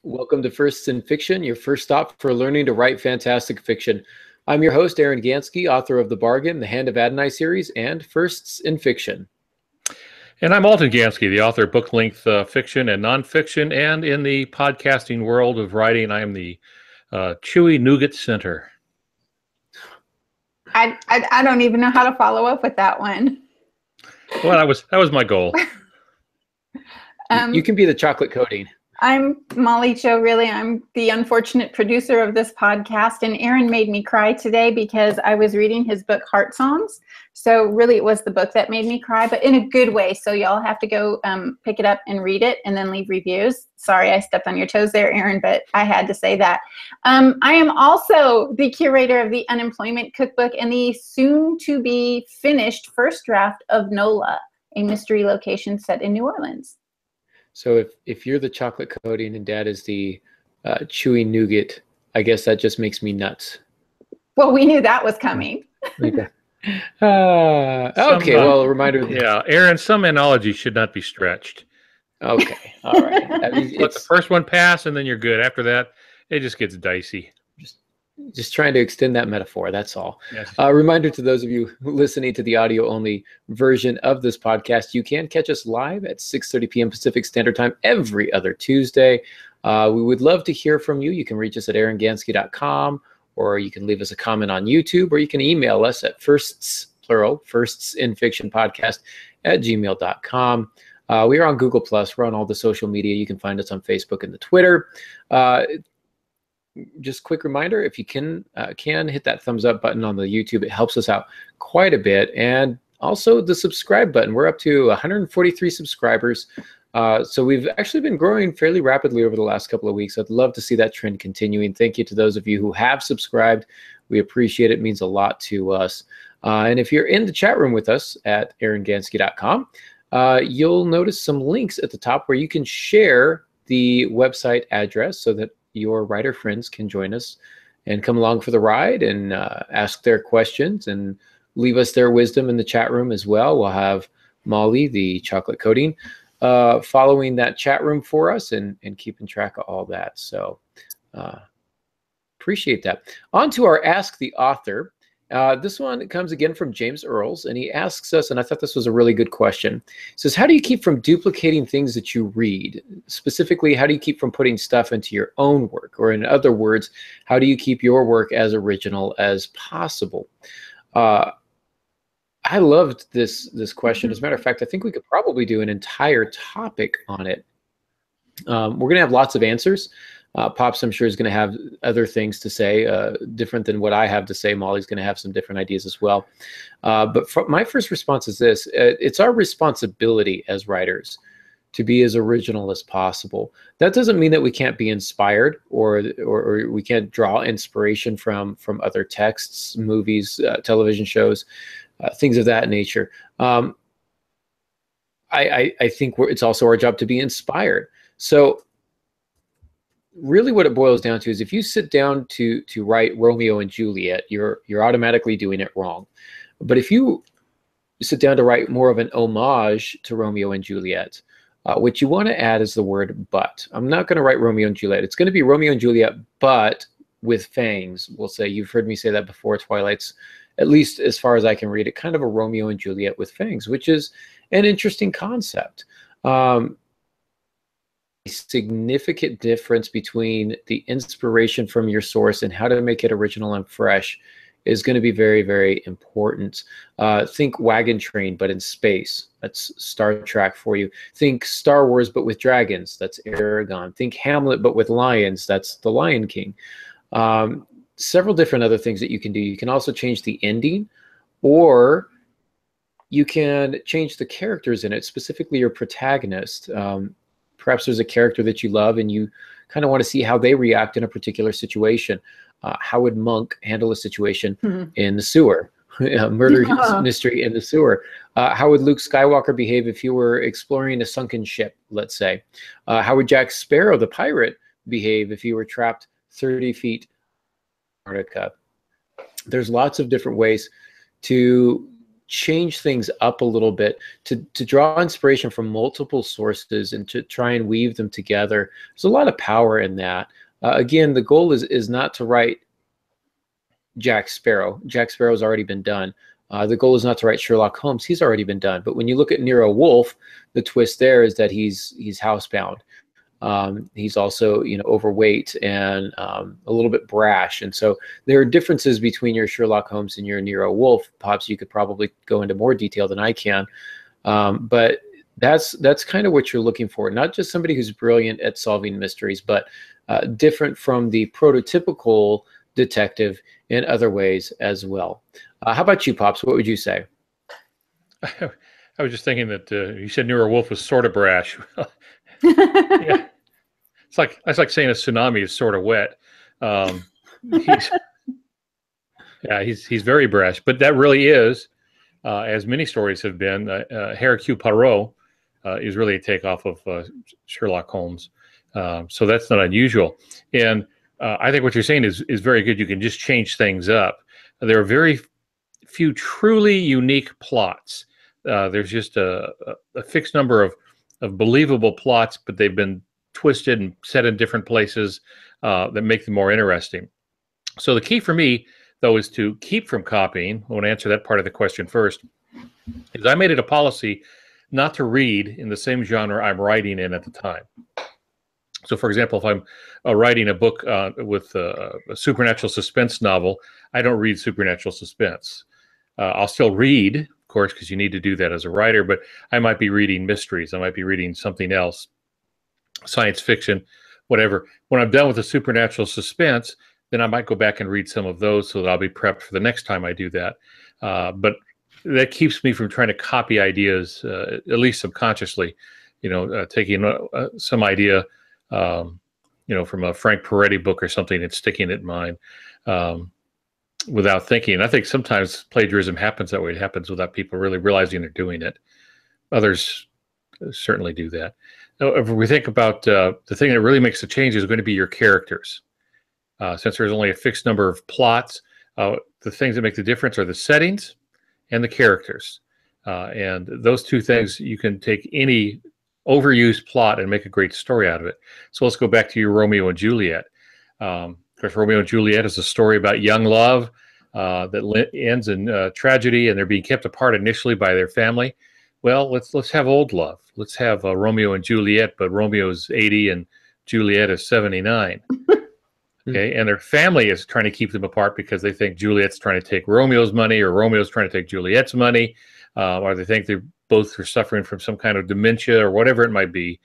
Welcome to Firsts in Fiction, your first stop for learning to write fantastic fiction. I'm your host, Aaron Gansky, author of The Bargain, the Hand of Adonai series, and Firsts in Fiction. And I'm Alton Gansky, the author of book-length fiction and nonfiction, and in the podcasting world of writing, I am the Chewy Nougat Center. I don't even know how to follow up with that one. Well, that was my goal. You can be the chocolate coating. I'm Molly Cho, really. I'm the unfortunate producer of this podcast, and Aaron made me cry today because I was reading his book, Heart Songs. So really it was the book that made me cry, but in a good way. So y'all have to go pick it up and read it and then leave reviews. Sorry, I stepped on your toes there, Aaron, but I had to say that. I am also the curator of the Unemployment Cookbook and the soon-to-be finished first draft of NOLA, a mystery location set in New Orleans. So if you're the chocolate coating and Dad is the chewy nougat, I guess that just makes me nuts. Well, we knew that was coming. Okay. Well, a reminder. Yeah, Aaron, some analogy should not be stretched. Okay, all right. I mean, let the first one pass, and then you're good. After that, it just gets dicey. Just trying to extend that metaphor, that's all. Yes. Reminder to those of you listening to the audio-only version of this podcast, you can catch us live at 6:30 p.m. Pacific Standard Time every other Tuesday. We would love to hear from you. You can reach us at aarongansky.com, or you can leave us a comment on YouTube, or you can email us at firstsinfictionpodcast@gmail.com. We are on Google+. We're on all the social media. You can find us on Facebook and the Twitter. Just quick reminder, if you can hit that thumbs up button on the YouTube. It helps us out quite a bit. And also the subscribe button. We're up to 143 subscribers. So we've actually been growing fairly rapidly over the last couple of weeks. I'd love to see that trend continuing. Thank you to those of you who have subscribed. We appreciate it. It means a lot to us. And if you're in the chat room with us at aarongansky.com, you'll notice some links at the top where you can share the website address so that your writer friends can join us and come along for the ride and ask their questions and leave us their wisdom in the chat room as well. We'll have Molly, the chocolate coating, following that chat room for us and keeping track of all that. So appreciate that. On to our Ask the Author. This one comes again from James Earls, and he asks us, and I thought this was a really good question. He says, how do you keep from duplicating things that you read? Specifically, how do you keep from putting stuff into your own work? Or in other words, how do you keep your work as original as possible? I loved this question. As a matter of fact, I think we could probably do an entire topic on it. We're going to have lots of answers. Pops, I'm sure, is going to have other things to say, different than what I have to say. Molly's going to have some different ideas as well. But my first response is this. It's our responsibility as writers to be as original as possible. That doesn't mean that we can't be inspired or we can't draw inspiration from other texts, movies, television shows, things of that nature. I think it's also our job to be inspired. So really what it boils down to is if you sit down to write Romeo and Juliet, you're automatically doing it wrong. But if you sit down to write more of an homage to Romeo and Juliet, what you want to add is the word but. I'm not going to write Romeo and Juliet. It's going to be Romeo and Juliet, but with fangs. We'll say, you've heard me say that before. Twilight's, at least as far as I can read it, kind of a Romeo and Juliet with fangs, which is an interesting concept. Significant difference between the inspiration from your source and how to make it original and fresh is going to be very, very important. Think Wagon Train, but in space. That's Star Trek for you. Think Star Wars, but with dragons. That's Aragon. Think Hamlet, but with lions. That's The Lion King. Several different other things that you can do. You can also change the ending, or you can change the characters in it, specifically your protagonist. Perhaps there's a character that you love and you kind of want to see how they react in a particular situation. How would Monk handle a situation in the sewer? A murder mystery in the sewer. How would Luke Skywalker behave if you were exploring a sunken ship, let's say? How would Jack Sparrow, the pirate, behave if you were trapped 30 feet in Antarctica? There's lots of different ways to change things up a little bit, to draw inspiration from multiple sources and to try and weave them together. There's a lot of power in that. Again, the goal is not to write Jack Sparrow. Jack Sparrow's already been done. The goal is not to write Sherlock Holmes. He's already been done. But when you look at Nero Wolfe, the twist there is that he's housebound. He's also, overweight and a little bit brash. And so there are differences between your Sherlock Holmes and your Nero Wolfe. Pops, you could probably go into more detail than I can. But that's kind of what you're looking for. Not just somebody who's brilliant at solving mysteries, but different from the prototypical detective in other ways as well. How about you, Pops? What would you say? I was just thinking that you said Nero Wolfe was sort of brash. Yeah. It's like saying a tsunami is sort of wet. He's very brash, but that really is, as many stories have been. Hercule Poirot is really a takeoff of Sherlock Holmes, so that's not unusual. And I think what you're saying is very good. You can just change things up. There are very few truly unique plots. There's just a fixed number of believable plots, but they've been twisted and set in different places that make them more interesting. So the key for me, though, is to keep from copying. I want to answer that part of the question first. Is I made it a policy not to read in the same genre I'm writing in at the time. So, for example, if I'm writing a book with a supernatural suspense novel, I don't read supernatural suspense. I'll still read, of course, because you need to do that as a writer, but I might be reading mysteries. I might be reading something else, science fiction, whatever. When I'm done with the supernatural suspense, then I might go back and read some of those so that I'll be prepped for the next time I do that. But that keeps me from trying to copy ideas, at least subconsciously, taking some idea, from a Frank Peretti book or something and sticking it in mine without thinking. And I think sometimes plagiarism happens that way. It happens without people really realizing they're doing it. Others certainly do that. Now, if we think about the thing that really makes the change is going to be your characters. Since there's only a fixed number of plots, the things that make the difference are the settings and the characters. And those two things, you can take any overused plot and make a great story out of it. So let's go back to your Romeo and Juliet. Of course, Romeo and Juliet is a story about young love that ends in tragedy, and they're being kept apart initially by their family. Well, let's have old love. Let's have Romeo and Juliet, but Romeo's 80 and Juliet is 79. Okay, and their family is trying to keep them apart because they think Juliet's trying to take Romeo's money, or Romeo's trying to take Juliet's money, or they think they're both are suffering from some kind of dementia or whatever it might be.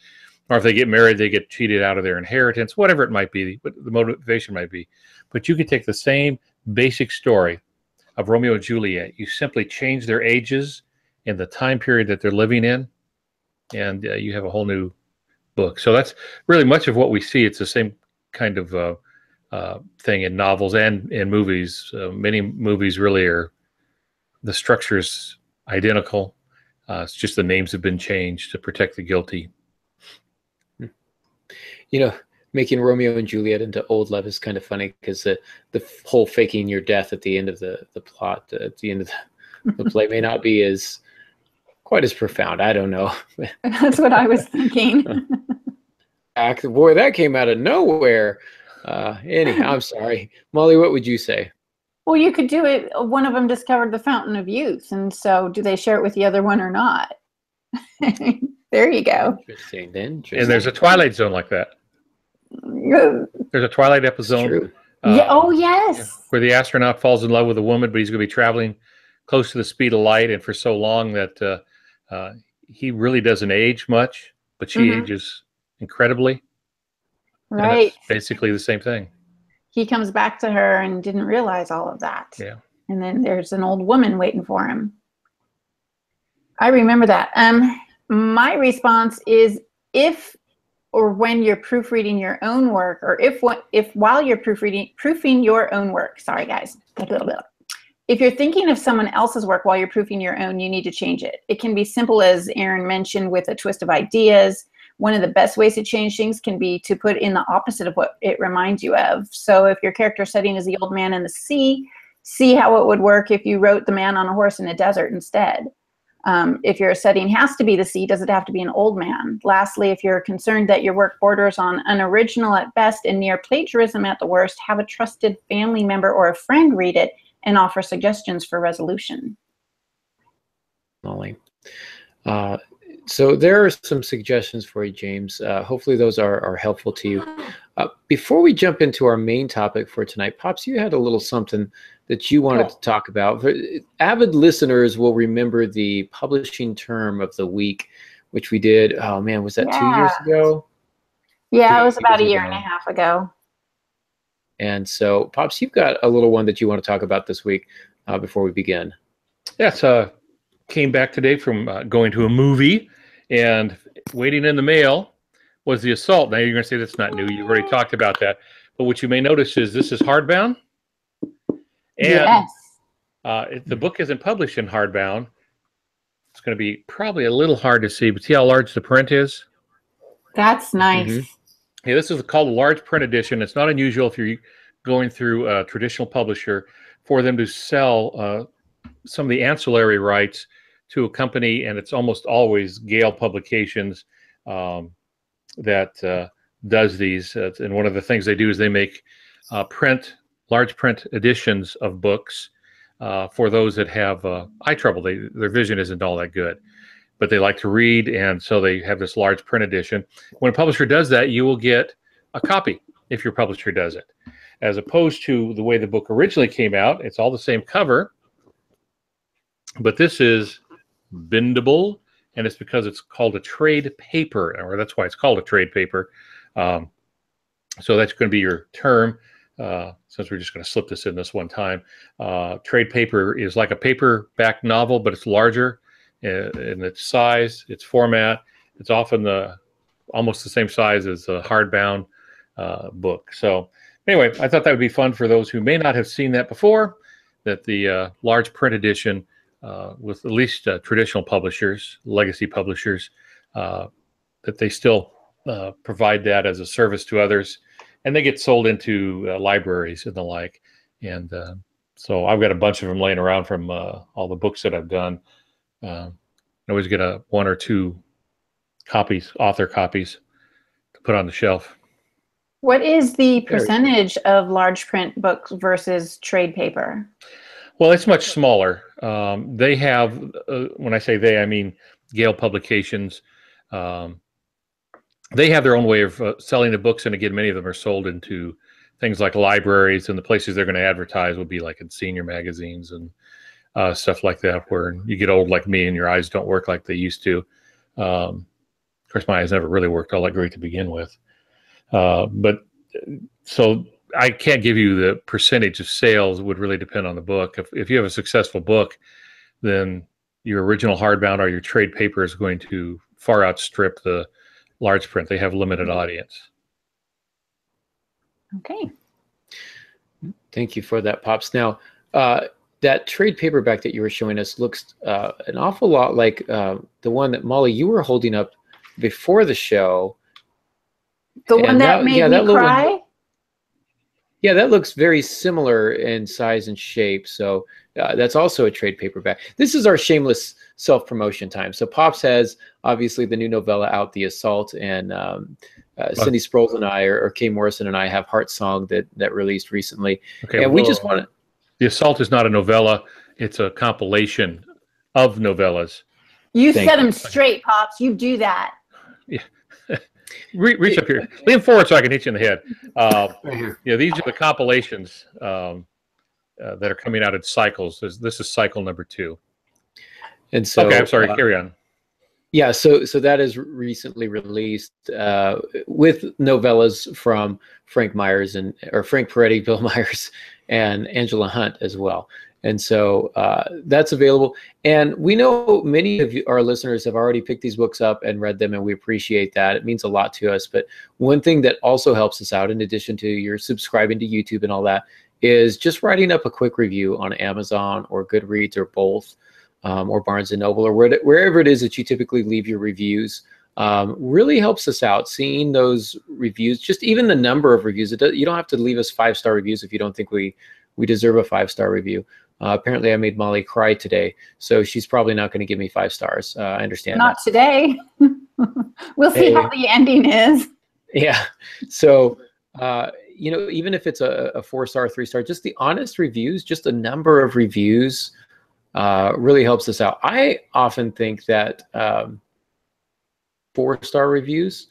Or if they get married, they get cheated out of their inheritance, whatever it might be, what the motivation might be. But you could take the same basic story of Romeo and Juliet. You simply change their ages and the time period that they're living in, and you have a whole new book. So that's really much of what we see. It's the same kind of thing in novels and in movies. Many movies really are, the structure's identical. It's just the names have been changed to protect the guilty. Making Romeo and Juliet into old love is kind of funny because the whole faking your death at the end of the plot, at the end of the play, may not be quite as profound. I don't know. That's what I was thinking. Boy, that came out of nowhere. Anyhow, I'm sorry. Molly, what would you say? Well, you could do it. One of them discovered the fountain of youth. And so do they share it with the other one or not? There you go. Interesting. And there's a Twilight Zone like that. There's a Twilight episode. Oh, yes. Where the astronaut falls in love with a woman, but he's going to be traveling close to the speed of light and for so long that he really doesn't age much, but she ages incredibly. Right. That's basically the same thing. He comes back to her and didn't realize all of that. Yeah. And then there's an old woman waiting for him. I remember that. My response is, if or when you're proofreading your own work, or if while you're proofing your own work, sorry guys, if you're thinking of someone else's work while you're proofing your own, you need to change it. It can be simple as Aaron mentioned, with a twist of ideas. One of the best ways to change things can be to put in the opposite of what it reminds you of. So if your character setting is the old man and the sea, see how it would work if you wrote The Man on a Horse in a Desert instead. If your setting has to be the sea, does it have to be an old man? Lastly, if you're concerned that your work borders on unoriginal at best and near plagiarism at the worst, have a trusted family member or a friend read it and offer suggestions for resolution. Molly. So there are some suggestions for you, James. Hopefully those are helpful to you. Before we jump into our main topic for tonight, Pops, you had a little something that you wanted to talk about. Avid listeners will remember the publishing term of the week, which we did, oh man, was that 2 years ago? Yeah, it was about a year and a half ago. And so, Pops, you've got a little one that you want to talk about this week before we begin. Yes, came back today from going to a movie, and waiting in the mail was The Assault. Now you're going to say that's not new. You've already talked about that. But what you may notice is this is hardbound. And yes. If the book isn't published in hardbound, it's going to be probably a little hard to see. But see how large the print is? That's nice. Yeah, this is called a large print edition. It's not unusual if you're going through a traditional publisher for them to sell some of the ancillary rights to a company, and it's almost always Gale Publications that does these. And one of the things they do is they make large print editions of books for those that have eye trouble. Their vision isn't all that good, but they like to read, and so they have this large print edition. When a publisher does that, you will get a copy if your publisher does it. As opposed to the way the book originally came out, it's all the same cover, but this is bendable, and it's because it's called a trade paper, or that's why it's called a trade paper. So that's going to be your term, since we're just going to slip this in this one time. Trade paper is like a paperback novel, but it's larger in its size, its format. It's often almost the same size as a hardbound book. So anyway, I thought that would be fun for those who may not have seen that before, that the large print edition with at least traditional publishers, legacy publishers, that they still provide that as a service to others, and they get sold into libraries and the like. And so I've got a bunch of them laying around from all the books that I've done. I always get one or two copies, author copies, to put on the shelf. What is the percentage of large print books versus trade paper? Well, it's much smaller. They have, when I say they, I mean Gale Publications. They have their own way of selling the books, and again, many of them are sold into things like libraries, and the places they're going to advertise will be like in senior magazines and stuff like that, where you get old like me and your eyes don't work like they used to. Of course, my eyes never really worked all that great to begin with. But so I can't give you the percentage of sales. It would really depend on the book. If you have a successful book, then your original hardbound or your trade paper is going to far outstrip the large print. They have limited audience. Okay. Thank you for that, Pops. Now, that trade paperback that you were showing us looks an awful lot like the one that, Molly, you were holding up before the show. The one that made me cry? Yeah, that looks very similar in size and shape. So that's also a trade paperback. This is our shameless self-promotion time. So Pops has obviously the new novella out, The Assault, and Cindy Sproles and I, or Kay Morrison and I, have Heart Song that released recently. Okay, and we just want to... The Assault is not a novella. It's a compilation of novellas. You set them straight, Pops. You do that. Yeah. Reach up here. Lean forward so I can hit you in the head. These are the compilations that are coming out in cycles. This is cycle number 2. And so, okay, I'm sorry. Carry on. Yeah, so that is recently released with novellas from Frank Peretti, Bill Myers, and Angela Hunt as well. And so that's available. And we know many of our listeners have already picked these books up and read them, and we appreciate that. It means a lot to us. But one thing that also helps us out, in addition to your subscribing to YouTube and all that, is just writing up a quick review on Amazon or Goodreads or both, or Barnes & Noble, or wherever it is that you typically leave your reviews. Really helps us out. Seeing those reviews, just even the number of reviews. You don't have to leave us 5-star reviews if you don't think we we deserve a 5-star review. Apparently, I made Molly cry today, so she's probably not going to give me 5 stars. I understand Not that. today. We'll see how the ending is. Yeah. So, even if it's a 4-star, 3-star, just the honest reviews, just a number of reviews really helps us out. I often think that 4-star reviews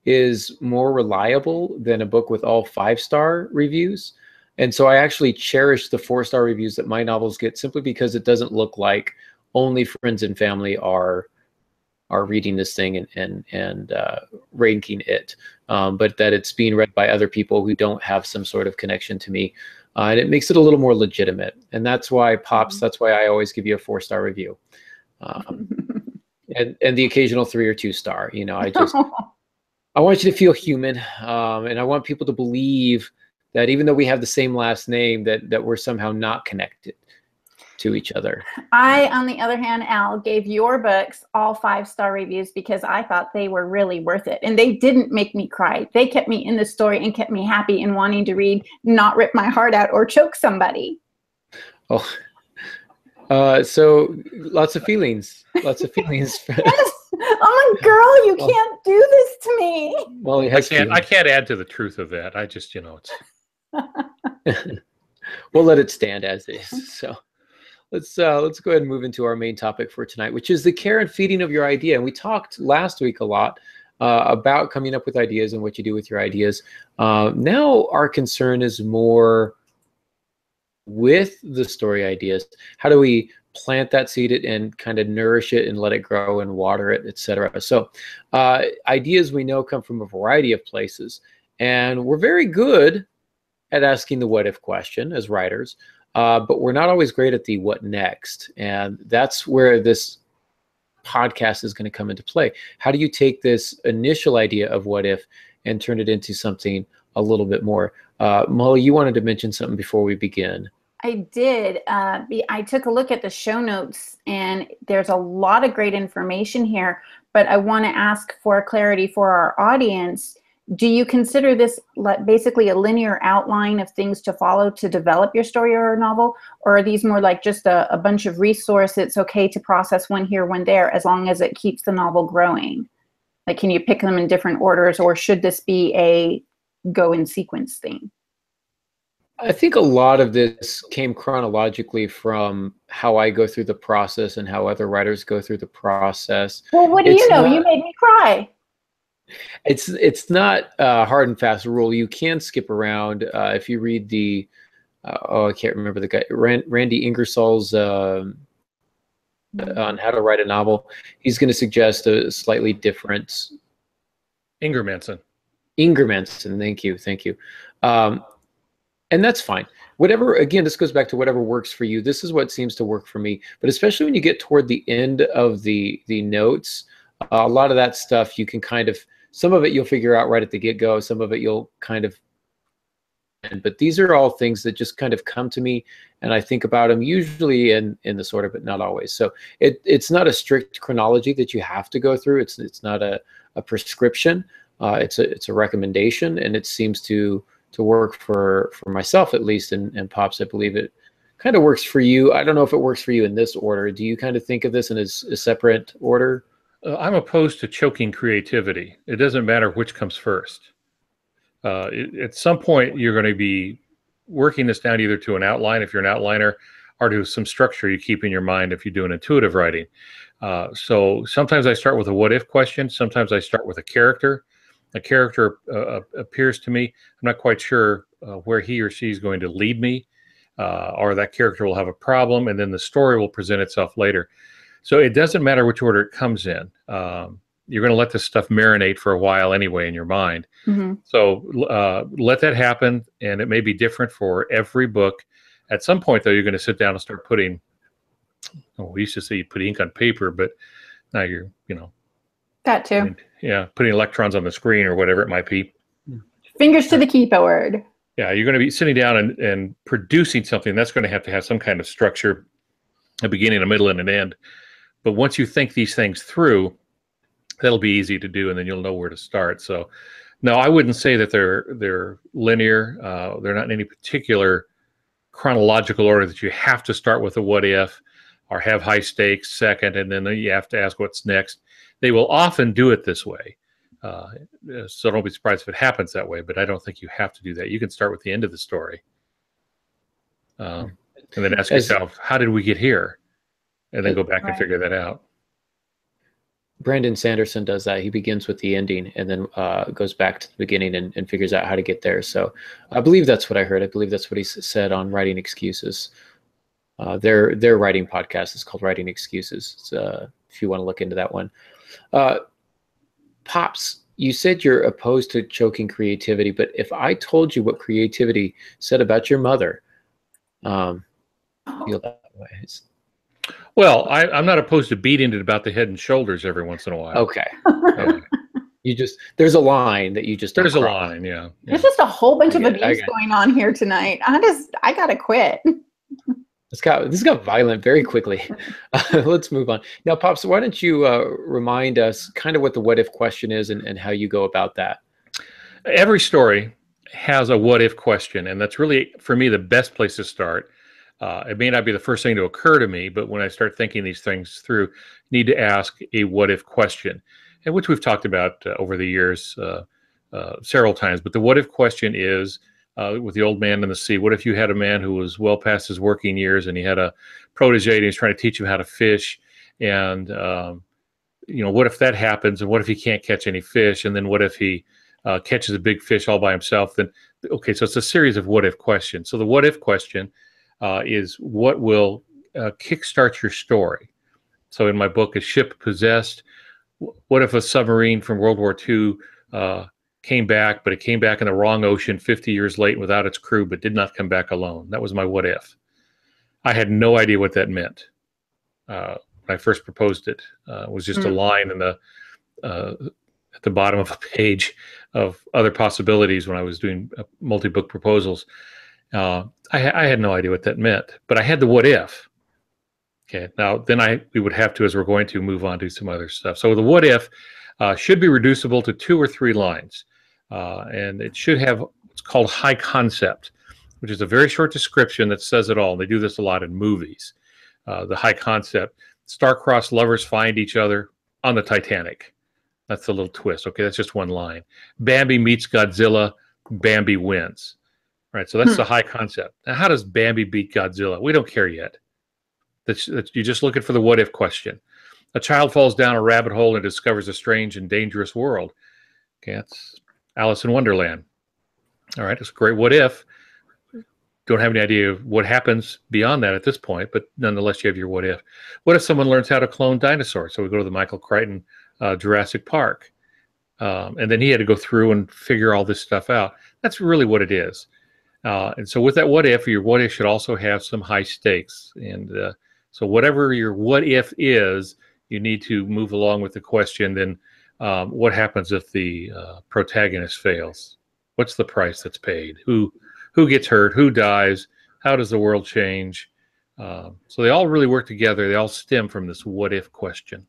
is more reliable than a book with all 5-star reviews. And so I actually cherish the 4-star reviews that my novels get, simply because it doesn't look like only friends and family are reading this thing and ranking it, but that it's being read by other people who don't have some sort of connection to me. And it makes it a little more legitimate. And that's why Pops, that's why I always give you a 4-star review. And the occasional 3 or 2-star, I want you to feel human. And I want people to believe that even though we have the same last name, that we're somehow not connected to each other. I, on the other hand, Al, gave your books all 5-star reviews because I thought they were really worth it. And they didn't make me cry. They kept me in the story and kept me happy and wanting to read, not rip my heart out or choke somebody. Oh, so lots of feelings. Lots of feelings. Yes. I'm a girl. You can't do this to me. Well, I can't add to the truth of that. I just, it's. We'll let it stand as is. So let's go ahead and move into our main topic for tonight, which is the care and feeding of your idea. And we talked last week a lot about coming up with ideas and what you do with your ideas. Now our concern is more with the story ideas. How do we plant that seed and kind of nourish it and let it grow and water it, etc. So ideas, we know, come from a variety of places, and we're very good at asking the what if question as writers, but we're not always great at the what next. And that's where this podcast is going to come into play. How do you take this initial idea of what if and turn it into something a little bit more? Molly, you wanted to mention something before we begin. I did. I took a look at the show notes, and there's a lot of great information here, but I want to ask for clarity for our audience. Do you consider this basically a linear outline of things to follow to develop your story or novel? Or are these more like just a bunch of resources? It's okay to process one here, one there, as long as it keeps the novel growing? Like, can you pick them in different orders, or should this be a go in sequence thing? I think a lot of this came chronologically from how I go through the process and how other writers go through the process. Well, what do you know? You made me cry. It's not a hard and fast rule. You can skip around. If you read the, I can't remember the guy, Randy Ingersoll's on how to write a novel, he's going to suggest a slightly different. Ingermanson, thank you. And that's fine. Whatever, again, this goes back to whatever works for you. This is what seems to work for me. But especially when you get toward the end of the notes, a lot of that stuff you can kind of, some of it you'll figure out right at the get-go, some of it you'll kind of, but these are all things that just kind of come to me, and I think about them usually in this order, but not always. So it's not a strict chronology that you have to go through. It's not a prescription. It's a recommendation, and it seems to work for myself, at least, and Pops, I believe it kind of works for you. I don't know if it works for you in this order. Do you kind of think of this in a separate order? I'm opposed to choking creativity. It doesn't matter which comes first. At some point, you're going to be working this down either to an outline, if you're an outliner, or to some structure you keep in your mind if you do an intuitive writing. So sometimes I start with a what if question. Sometimes I start with a character. A character appears to me. I'm not quite sure where he or she is going to lead me, or that character will have a problem, and then the story will present itself later. So it doesn't matter which order it comes in. You're going to let this stuff marinate for a while anyway in your mind. Mm-hmm. So let that happen, and it may be different for every book. At some point, though, you're going to sit down and start putting, we used to say you put ink on paper, but now you're, that too. Putting electrons on the screen or whatever it might be. Fingers to the keyboard. Yeah, you're going to be sitting down and producing something that's going to have some kind of structure, a beginning, a middle, and an end. But once you think these things through, that'll be easy to do, and then you'll know where to start. So, no, I wouldn't say that they're linear. They're not in any particular chronological order that you have to start with a what if, or have high stakes second, and then you have to ask what's next. They will often do it this way. So don't be surprised if it happens that way, but I don't think you have to do that. You can start with the end of the story. And then ask yourself, how did we get here? And then go back and figure that out. Brandon Sanderson does that. He begins with the ending and then goes back to the beginning and figures out how to get there. So I believe that's what I heard. I believe that's what he said on Writing Excuses. Their writing podcast is called Writing Excuses. So, if you want to look into that one. Pops, you said you're opposed to choking creativity, but if I told you what creativity said about your mother, feel that way. Well, I'm not opposed to beating it about the head and shoulders every once in a while. Okay. There's a line that you just there's a line, yeah. There's just a whole bunch of abuse going on here tonight. I gotta quit. This got violent very quickly. Let's move on. Now, Pops, why don't you remind us kind of what the what if question is and how you go about that? Every story has a what if question, and that's really, for me, the best place to start. It may not be the first thing to occur to me, but when I start thinking these things through, need to ask a what if question, and which we've talked about over the years several times. But the what if question is, with the old man in the sea, what if you had a man who was well past his working years and he had a protege and he's trying to teach him how to fish, and what if that happens, and what if he can't catch any fish, and then what if he catches a big fish all by himself? Then okay, so it's a series of what if questions. So the what if question is what will kickstart your story. So in my book, A Ship Possessed, what if a submarine from World War II came back, but it came back in the wrong ocean 50 years late without its crew, but did not come back alone? That was my what if. I had no idea what that meant when I first proposed it. It was just a line in the at the bottom of a page of other possibilities when I was doing multi-book proposals. I had no idea what that meant, but I had the what if. Okay, now then we would have to, as we're going to, move on to some other stuff. So the what if should be reducible to 2 or 3 lines, and it should have what's called high concept, which is a very short description that says it all. They do this a lot in movies. The high concept: star-crossed lovers find each other on the Titanic. That's a little twist. Okay, that's just one line. Bambi meets Godzilla. Bambi wins. Right, so that's the high concept. Now, how does Bambi beat Godzilla? We don't care yet. You're just looking for the what if question. A child falls down a rabbit hole and discovers a strange and dangerous world. Okay, that's Alice in Wonderland. All right, it's a great what if. Don't have any idea of what happens beyond that at this point, but nonetheless, you have your what if. What if someone learns how to clone dinosaurs? So we go to the Michael Crichton Jurassic Park. And then he had to go through and figure all this stuff out. That's really what it is. And so with that what if, your what if should also have some high stakes. And so whatever your what if is, you need to move along with the question, then what happens if the protagonist fails? What's the price that's paid? Who gets hurt? Who dies? How does the world change? So they all really work together. They all stem from this what if question.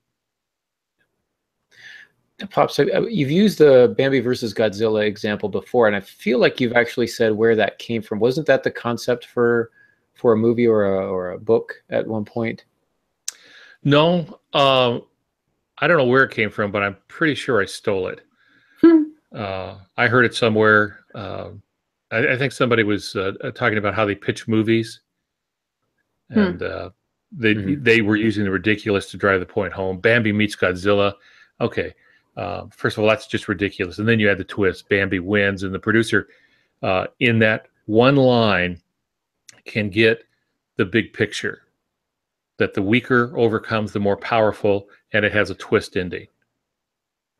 Pops, you've used the Bambi versus Godzilla example before, and I feel like you've actually said where that came from. Wasn't that the concept for a movie or a book at one point? No, I don't know where it came from, but I'm pretty sure I stole it. I heard it somewhere. I think somebody was talking about how they pitch movies, and they were using the ridiculous to drive the point home. Bambi meets Godzilla. Okay. First of all, that's just ridiculous. And then you add the twist. Bambi wins, and the producer in that one line can get the big picture, that the weaker overcomes the more powerful, and it has a twist ending.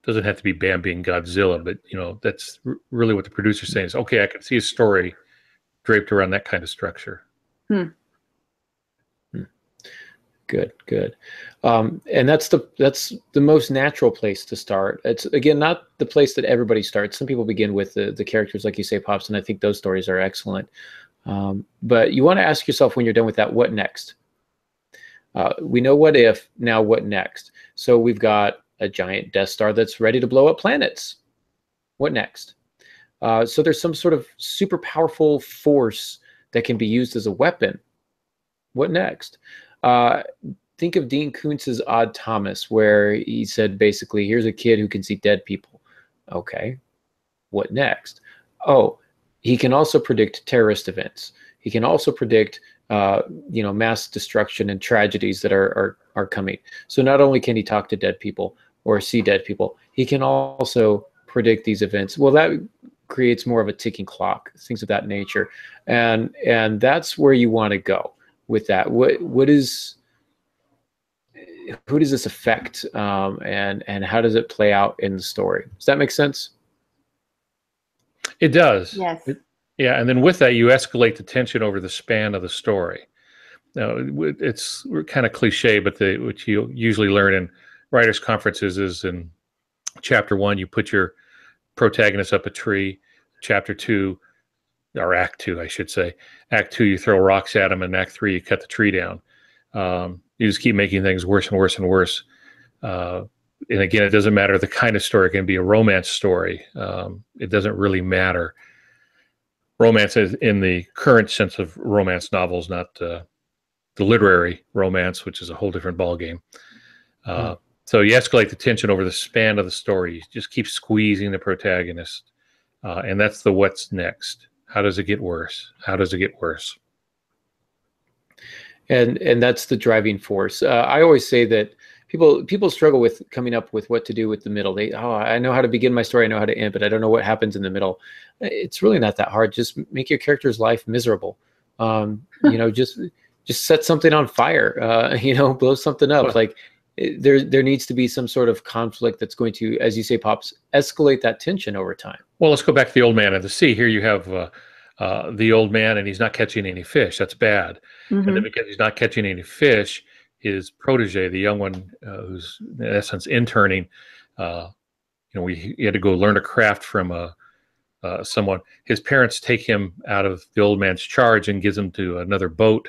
Doesn't have to be Bambi and Godzilla, but that's really what the producer's saying is, okay, I can see a story draped around that kind of structure. Good. And that's the most natural place to start. It's, again, not the place that everybody starts. Some people begin with the characters, like you say, Pops, and I think those stories are excellent. But you want to ask yourself when you're done with that, what next? We know what if, now what next? So we've got a giant Death Star that's ready to blow up planets. What next? So there's some sort of super powerful force that can be used as a weapon. What next? Think of Dean Koontz's Odd Thomas, where he said basically, here's a kid who can see dead people. Okay, what next? Oh, he can also predict terrorist events. He can also predict mass destruction and tragedies that are coming. So not only can he talk to dead people or see dead people, he can also predict these events. Well, that creates more of a ticking clock, things of that nature, and that's where you want to go with that. Who does this affect, and how does it play out in the story? Does that make sense? It does. Yes. Yeah, and then with that, you escalate the tension over the span of the story. Now, it's kind of cliche, but what you usually learn in writers' conferences is in chapter 1, you put your protagonist up a tree. Chapter 2, or Act 2, I should say. Act 2, you throw rocks at him, and Act 3, you cut the tree down. You just keep making things worse and worse and worse. And again, it doesn't matter the kind of story. It can be a romance story. It doesn't really matter. Romance is in the current sense of romance novels, not the literary romance, which is a whole different ballgame. So you escalate the tension over the span of the story. You just keep squeezing the protagonist. And that's the what's next. How does it get worse? How does it get worse? And that's the driving force. I always say that people struggle with coming up with what to do with the middle. I know how to begin my story, I know how to end, but I don't know what happens in the middle. It's really not that hard. Just make your character's life miserable. Just set something on fire. Blow something up. Like there needs to be some sort of conflict that's going to, as you say, Pops, escalate that tension over time. Well, let's go back to the old man of the sea. Here you have the old man, and he's not catching any fish. That's bad. Mm-hmm. And then because he's not catching any fish, his protege, the young one who's in essence interning, he had to go learn a craft from someone. His parents take him out of the old man's charge and gives him to another boat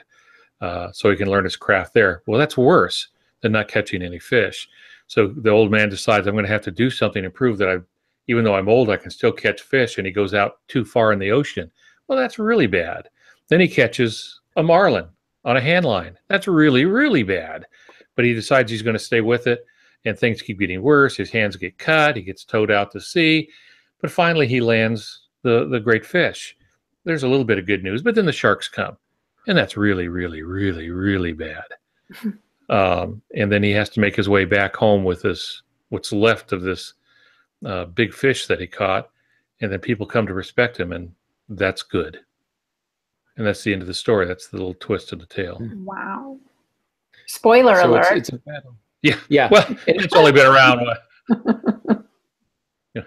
so he can learn his craft there. Well, that's worse than not catching any fish. So the old man decides, I'm going to have to do something to prove that even though I'm old, I can still catch fish. And he goes out too far in the ocean. Well, that's really bad. Then he catches a marlin on a hand line. That's really, really bad. But he decides he's going to stay with it, and things keep getting worse. His hands get cut. He gets towed out to sea. But finally, he lands the great fish. There's a little bit of good news, but then the sharks come. And that's really, really, really, really bad. And then he has to make his way back home with what's left of this big fish that he caught. And then people come to respect him, and that's good. And that's the end of the story. That's the little twist of the tale. Wow. Spoiler alert. It's a battle. Yeah. Yeah. Well, it's only been around. Yeah.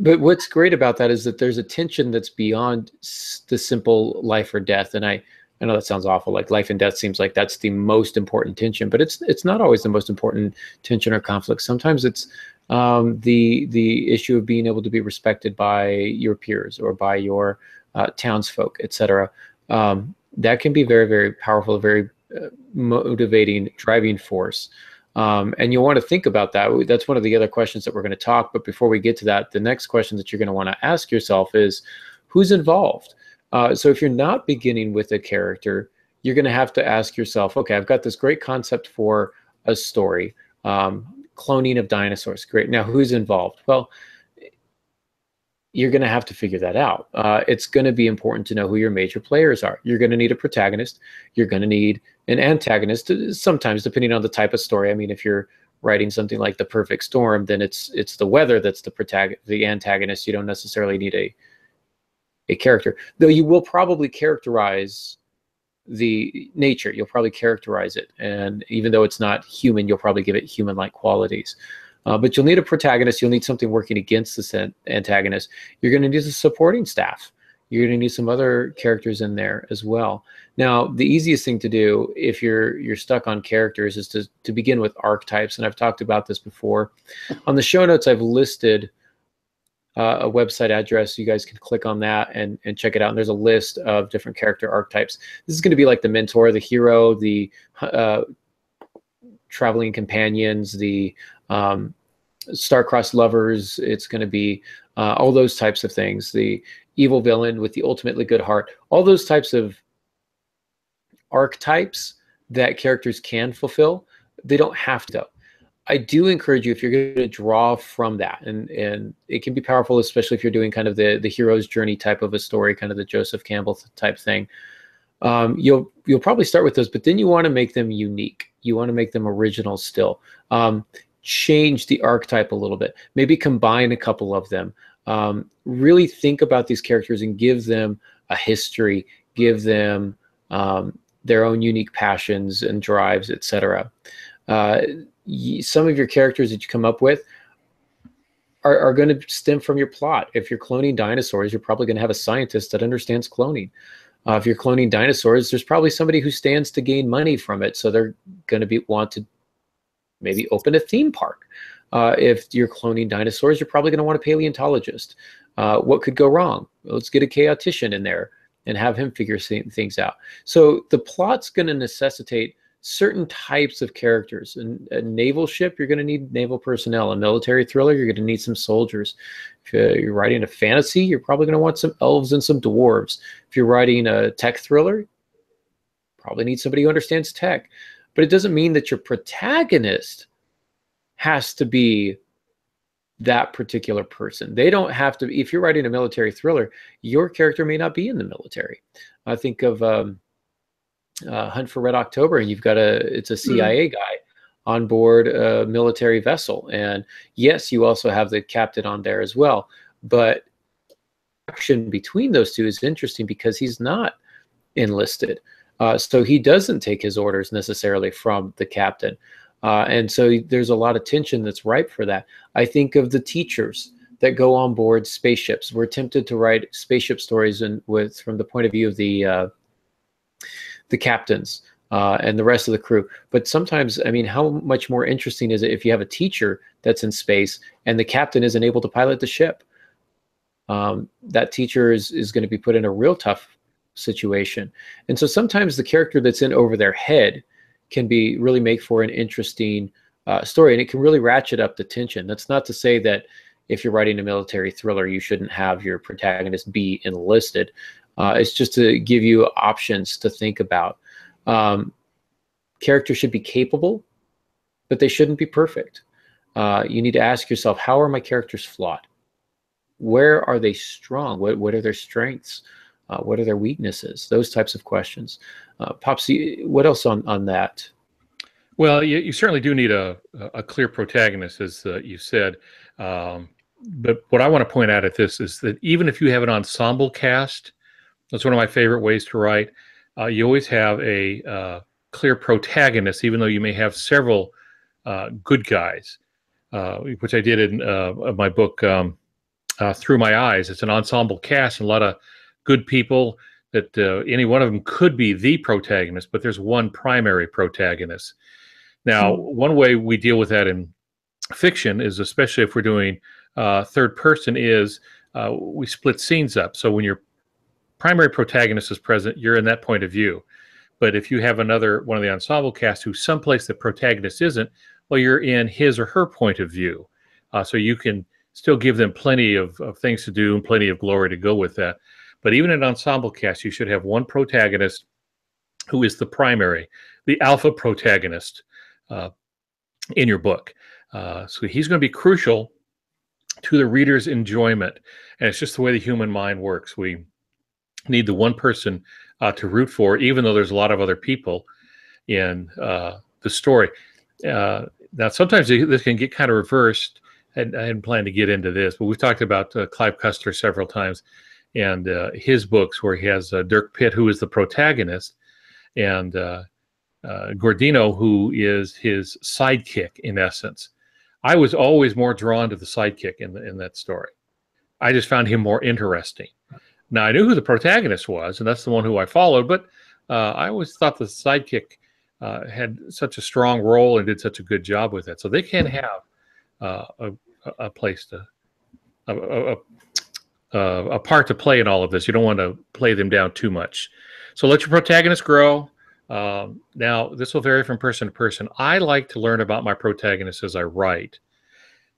But what's great about that is that there's a tension that's beyond the simple life or death. And I know that sounds awful. Like life and death seems like that's the most important tension, but it's not always the most important tension or conflict. Sometimes it's the issue of being able to be respected by your peers or by your townsfolk, etc. That can be very, very powerful, very motivating, driving force. And you'll want to think about that. That's one of the other questions that we're going to talk. But before we get to that, the next question that you're going to want to ask yourself is, who's involved? So if you're not beginning with a character, you're going to have to ask yourself, okay, I've got this great concept for a story, cloning of dinosaurs. Great. Now, who's involved? Well, you're going to have to figure that out. It's going to be important to know who your major players are. You're going to need a protagonist. You're going to need an antagonist, sometimes depending on the type of story. I mean, if you're writing something like The Perfect Storm, then it's the weather that's the antagonist. You don't necessarily need a character, though you will probably characterize the nature. You'll probably characterize it. And even though it's not human, you'll probably give it human-like qualities. But you'll need a protagonist. You'll need something working against this antagonist. You're going to need a supporting staff. You're going to need some other characters in there as well. Now, the easiest thing to do if you're stuck on characters is to begin with archetypes. And I've talked about this before. On the show notes, I've listed a website address. You guys can click on that and check it out. And there's a list of different character archetypes. This is going to be like the mentor, the hero, the traveling companions, the star-crossed lovers. It's going to be all those types of things. evil villain with the ultimately good heart. All those types of archetypes that characters can fulfill, they don't have to. I do encourage you, if you're going to draw from that, and it can be powerful, especially if you're doing kind of the hero's journey type of a story, kind of the Joseph Campbell type thing. You'll probably start with those, but then you want to make them unique. You want to make them original still. Change the archetype a little bit. Maybe combine a couple of them. Really think about these characters and give them a history. Give them their own unique passions and drives, etc. Some of your characters that you come up with are going to stem from your plot. If you're cloning dinosaurs, you're probably going to have a scientist that understands cloning. If you're cloning dinosaurs, there's probably somebody who stands to gain money from it, so they're going to want to maybe open a theme park. If you're cloning dinosaurs, you're probably going to want a paleontologist. What could go wrong? Let's get a chaotician in there and have him figure things out. So the plot's going to necessitate certain types of characters. In a naval ship, you're going to need naval personnel. A military thriller, you're going to need some soldiers. If you're writing a fantasy, you're probably going to want some elves and some dwarves. If you're writing a tech thriller, probably need somebody who understands tech. But it doesn't mean that your protagonist has to be that particular person. They don't have to. If you're writing a military thriller, your character may not be in the military. I think of Hunt for Red October, and you've got it's a CIA guy on board a military vessel, and yes, you also have the captain on there as well. But action between those two is interesting because he's not enlisted, so he doesn't take his orders necessarily from the captain. And so there's a lot of tension that's ripe for that. I think of the teachers that go on board spaceships. We're tempted to write spaceship stories from the point of view of the captains and the rest of the crew. But sometimes, I mean, how much more interesting is it if you have a teacher that's in space and the captain isn't able to pilot the ship? That teacher is going to be put in a real tough situation. And so sometimes the character that's in over their head can really make for an interesting story, and it can really ratchet up the tension. That's not to say that if you're writing a military thriller, you shouldn't have your protagonist be enlisted. It's just to give you options to think about. Characters should be capable, but they shouldn't be perfect. You need to ask yourself, how are my characters flawed? Where are they strong? What are their strengths? What are their weaknesses? Those types of questions. Pops, what else on that? Well, you certainly do need a clear protagonist, as you said. But what I want to point out at this is that even if you have an ensemble cast, that's one of my favorite ways to write. You always have a clear protagonist, even though you may have several good guys, which I did in my book, Through My Eyes. It's an ensemble cast and a lot of good people that any one of them could be the protagonist, but there's one primary protagonist. Now, one way we deal with that in fiction is, especially if we're doing third person, is we split scenes up. So when your primary protagonist is present, you're in that point of view. But if you have one of the ensemble cast who's someplace the protagonist isn't, well, you're in his or her point of view. So you can still give them plenty of things to do and plenty of glory to go with that. But even in an ensemble cast, you should have one protagonist who is the primary, the alpha protagonist in your book. So he's going to be crucial to the reader's enjoyment. And it's just the way the human mind works. We need the one person to root for, even though there's a lot of other people in the story. Now, sometimes this can get kind of reversed. And I hadn't planned to get into this, but we've talked about Clive Cussler several times, and his books where he has Dirk Pitt, who is the protagonist, and Gordino, who is his sidekick in essence. I was always more drawn to the sidekick in that story. I just found him more interesting. Now, I knew who the protagonist was, and that's the one who I followed, but I always thought the sidekick had such a strong role and did such a good job with it. So they can have a place to a part to play in all of this. You don't want to play them down too much. So let your protagonist grow. Now, this will vary from person to person. I like to learn about my protagonist as I write.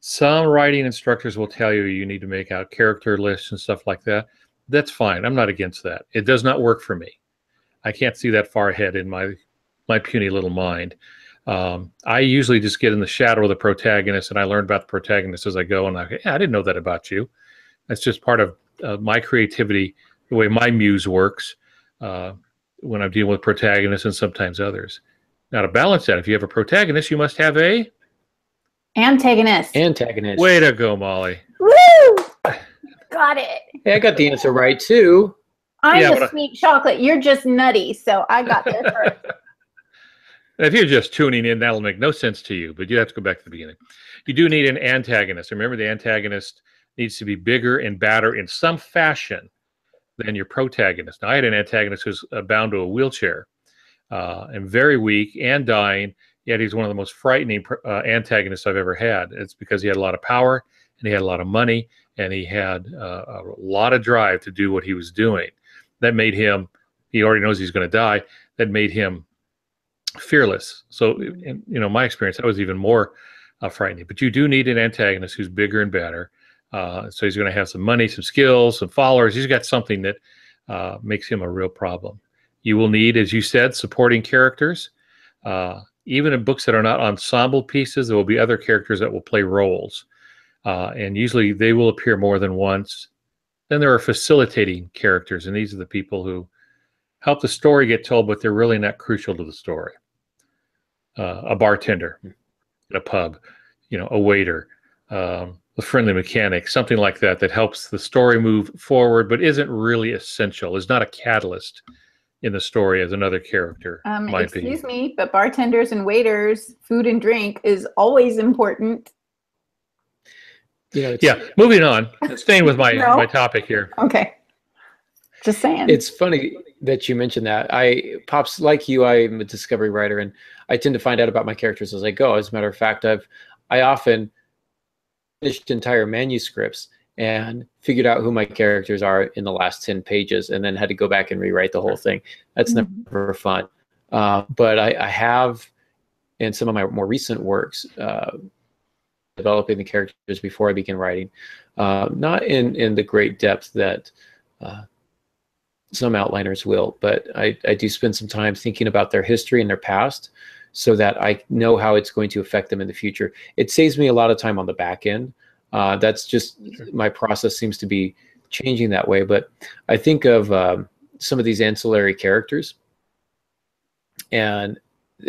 Some writing instructors will tell you need to make out character lists and stuff like that. that's fine. I'm not against that. It does not work for me. I can't see that far ahead in my puny little mind. I usually just get in the shadow of the protagonist, and I learn about the protagonist as I go. And I didn't know that about you. That's just part of my creativity, the way my muse works when I'm dealing with protagonists and sometimes others. Now, to balance that, if you have a protagonist, you must have a Antagonist. Antagonist. Way to go, Molly. Woo! Got it. Hey, I got the answer right too. I'm a sweet chocolate. You're just nutty, so I got there first. If you're just tuning in, that'll make no sense to you, but you have to go back to the beginning. You do need an antagonist. Remember, the antagonist needs to be bigger and badder in some fashion than your protagonist. Now, I had an antagonist who's bound to a wheelchair and very weak and dying, yet he's one of the most frightening antagonists I've ever had. It's because he had a lot of power, and he had a lot of money, and he had a lot of drive to do what he was doing. That made him, he already knows he's going to die, that made him fearless. So, in my experience, that was even more frightening. But you do need an antagonist who's bigger and better. So he's going to have some money, some skills, some followers. He's got something that makes him a real problem. You will need, as you said, supporting characters. Even in books that are not ensemble pieces, there will be other characters that will play roles. And usually they will appear more than once. Then there are facilitating characters, and these are the people who help the story get told, but they're really not crucial to the story. A bartender in a pub, a waiter, a friendly mechanic, something like that, that helps the story move forward, but isn't really essential, is not a catalyst in the story as another character might be. Excuse me, but bartenders and waiters, food and drink is always important. Moving on, staying with my topic here. Okay. Just saying. It's funny that you mentioned that. Pops, like you, I'm a discovery writer, and I tend to find out about my characters as I go. As a matter of fact, I often finished entire manuscripts and figured out who my characters are in the last 10 pages, and then had to go back and rewrite the whole thing. That's never fun. But I have, in some of my more recent works, developing the characters before I begin writing, not in the great depth that some outliners will, but I do spend some time thinking about their history and their past so that I know how it's going to affect them in the future. It saves me a lot of time on the back end. That's just, my process seems to be changing that way. But I think of some of these ancillary characters, and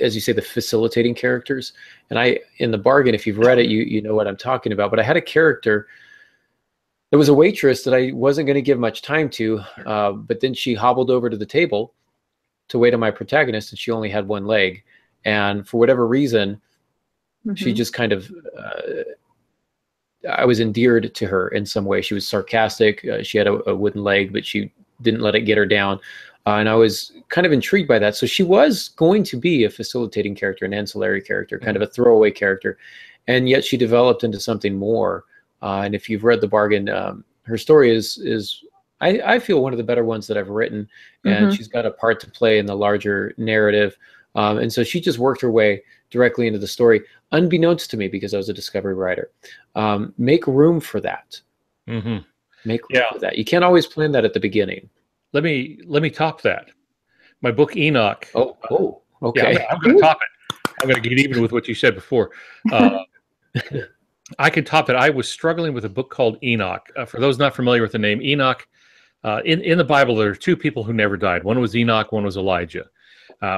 as you say, the facilitating characters. And in the bargain, if you've read it, you know what I'm talking about. But I had a character, there was a waitress that I wasn't going to give much time to, but then she hobbled over to the table to wait on my protagonist, and she only had one leg. And for whatever reason, she just kind of, I was endeared to her in some way. She was sarcastic. She had a wooden leg, but she didn't let it get her down. And I was kind of intrigued by that. So she was going to be a facilitating character, an ancillary character, kind of a throwaway character. And yet she developed into something more. And if you've read The Bargain, her story is I feel one of the better ones that I've written. And she's got a part to play in the larger narrative. And so she just worked her way directly into the story, unbeknownst to me, because I was a discovery writer. Make room for that. Make room for that. You can't always plan that at the beginning. Let me top that. My book Enoch. Oh, okay. Yeah, I'm going to top it. I'm going to get even with what you said before. I could top it. I was struggling with a book called Enoch. For those not familiar with the name Enoch, in the Bible, there are two people who never died. One was Enoch, one was Elijah.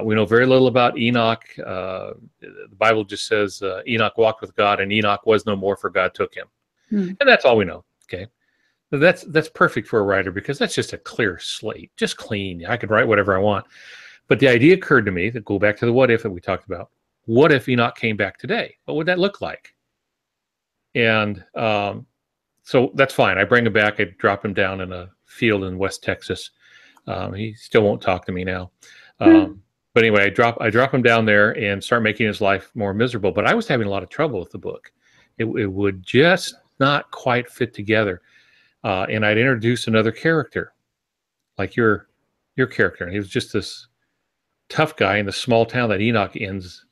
We know very little about Enoch. The Bible just says Enoch walked with God, and Enoch was no more, for God took him. And that's all we know. Okay. That's perfect for a writer, because that's just a clear slate, just clean. I could write whatever I want. But the idea occurred to me, that go back to the what if that we talked about. What if Enoch came back today? What would that look like? And so that's fine. I bring him back. I drop him down in a field in West Texas. He still won't talk to me now. But anyway, I drop him down there and start making his life more miserable. But I was having a lot of trouble with the book. It would just not quite fit together. And I'd introduce another character, like your character. And he was just this tough guy in the small town that Enoch ends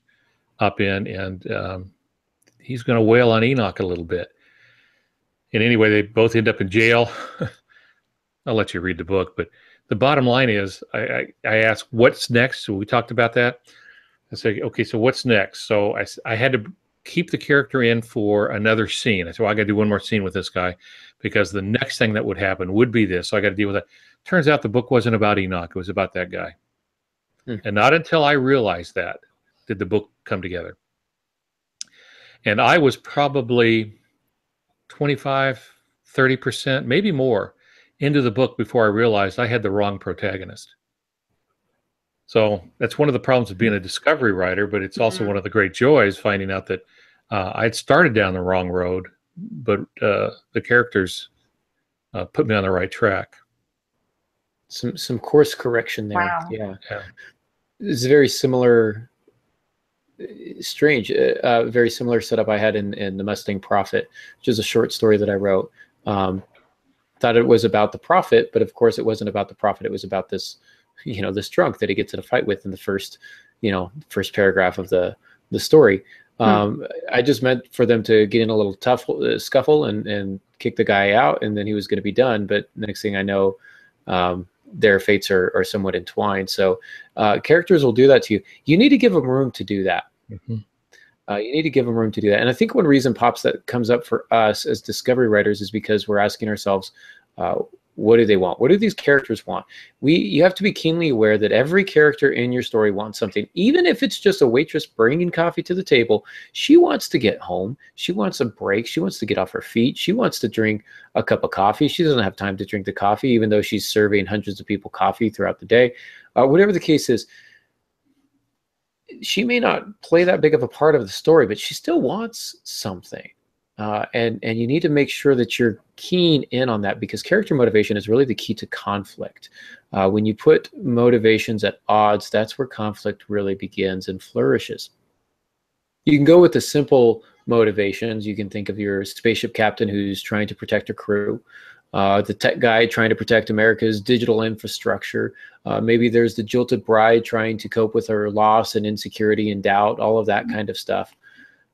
up in. And he's going to wail on Enoch a little bit. And anyway, they both end up in jail. I'll let you read the book, but the bottom line is I asked, what's next? So we talked about that. I said, okay, so what's next? So I had to keep the character in for another scene. I said, well, I got to do one more scene with this guy because the next thing that would happen would be this. So I got to deal with that. Turns out the book wasn't about Enoch. It was about that guy. And not until I realized that did the book come together. And I was probably 25, 30%, maybe more into the book before I realized I had the wrong protagonist. So that's one of the problems of being a discovery writer, but it's also one of the great joys finding out that I'd started down the wrong road, but the characters put me on the right track. Some course correction there. Wow. Yeah. It's very similar, strange, very similar setup I had in The Mustang Prophet, which is a short story that I wrote. Thought it was about the prophet, but of course it wasn't about the prophet. It was about this, this drunk that he gets in a fight with in the first paragraph of the story. I just meant for them to get in a little tough scuffle and kick the guy out, and then he was going to be done. But next thing I know, their fates are somewhat entwined. So characters will do that to you. You need to give them room to do that. You need to give them room to do that. And I think one reason Pops that comes up for us as discovery writers is because we're asking ourselves, what do they want? What do these characters want? You have to be keenly aware that every character in your story wants something. Even if it's just a waitress bringing coffee to the table, she wants to get home. She wants a break. She wants to get off her feet. She wants to drink a cup of coffee. She doesn't have time to drink the coffee, even though she's serving hundreds of people coffee throughout the day. Whatever the case is, she may not play that big of a part of the story, but she still wants something. And you need to make sure that you're keen in on that, because character motivation is really the key to conflict. When you put motivations at odds, that's where conflict really begins and flourishes. You can go with the simple motivations. You can think of your spaceship captain who's trying to protect a crew. The tech guy trying to protect America's digital infrastructure. Maybe there's the jilted bride trying to cope with her loss and insecurity and doubt, all of that kind of stuff.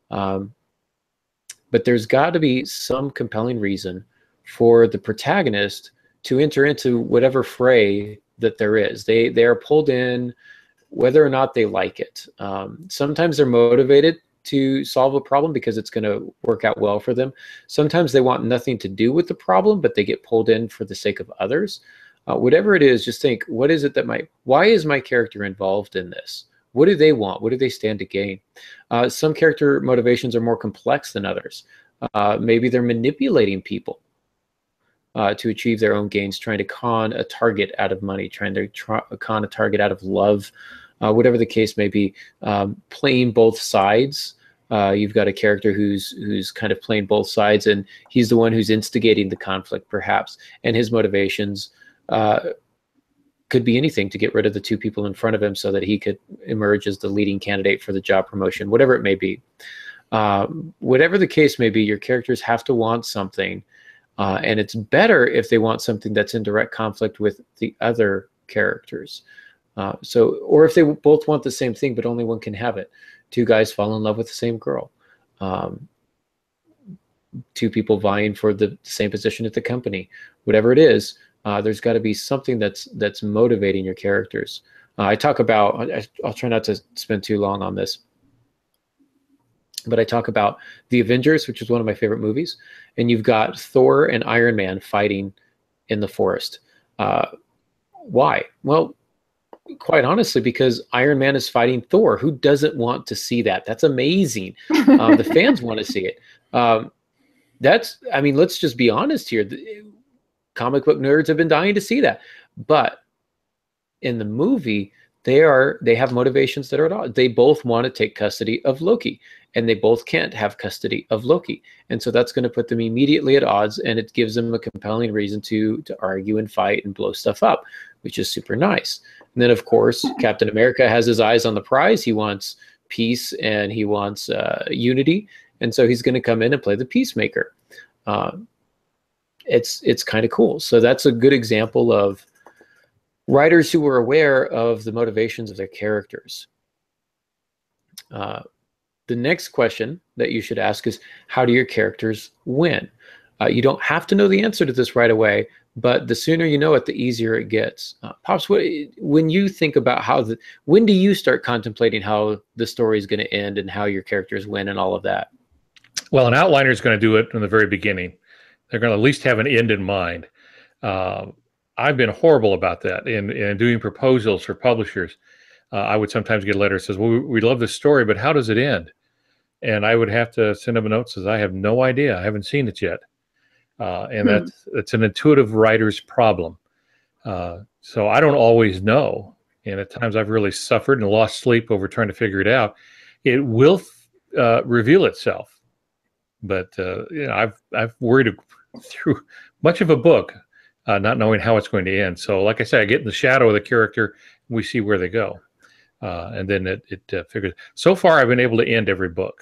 But there's got to be some compelling reason for the protagonist to enter into whatever fray that there is. They are pulled in whether or not they like it. Sometimes they're motivated to solve a problem because it's going to work out well for them. Sometimes they want nothing to do with the problem, but they get pulled in for the sake of others. Whatever it is, just think, what is it why is my character involved in this? What do they want? What do they stand to gain? Some character motivations are more complex than others. Maybe they're manipulating people to achieve their own gains, trying to con a target out of money, trying to con a target out of love. Whatever the case may be, playing both sides. You've got a character who's kind of playing both sides, and he's the one who's instigating the conflict, perhaps, and his motivations could be anything to get rid of the two people in front of him so that he could emerge as the leading candidate for the job promotion, whatever it may be. Whatever the case may be, your characters have to want something, and it's better if they want something that's in direct conflict with the other characters. Or if they both want the same thing, but only one can have it. Two guys fall in love with the same girl. Two people vying for the same position at the company. Whatever it is, there's got to be something that's motivating your characters. I talk about, I'll try not to spend too long on this, but I talk about the Avengers, which is one of my favorite movies, and you've got Thor and Iron Man fighting in the forest. Why? Well, quite honestly, because Iron Man is fighting Thor. Who doesn't want to see that? That's amazing. The fans want to see it. Let's just be honest here. Comic book nerds have been dying to see that. But in the movie, they have motivations that are at odds. They both want to take custody of Loki, and they both can't have custody of Loki. And so that's going to put them immediately at odds, and it gives them a compelling reason to argue and fight and blow stuff up, which is super nice. And then, of course, Captain America has his eyes on the prize. He wants peace and he wants unity. And so he's going to come in and play the peacemaker. It's kind of cool. So that's a good example of writers who are aware of the motivations of their characters. The next question that you should ask is, how do your characters win? You don't have to know the answer to this right away, but the sooner you know it, the easier it gets. Pops, when you think about when do you start contemplating how the story is going to end and how your characters win and all of that? Well, an outliner is going to do it from the very beginning. They're going to at least have an end in mind. I've been horrible about that in doing proposals for publishers. I would sometimes get a letter that says, well, we love this story, but how does it end? And I would have to send them a note that says, I have no idea. I haven't seen it yet. And that's an intuitive writer's problem. So I don't always know. And at times I've really suffered and lost sleep over trying to figure it out. It will reveal itself. But I've worried through much of a book, not knowing how it's going to end. So like I said, I get in the shadow of the character, and we see where they go. And then it figures. So far, I've been able to end every book.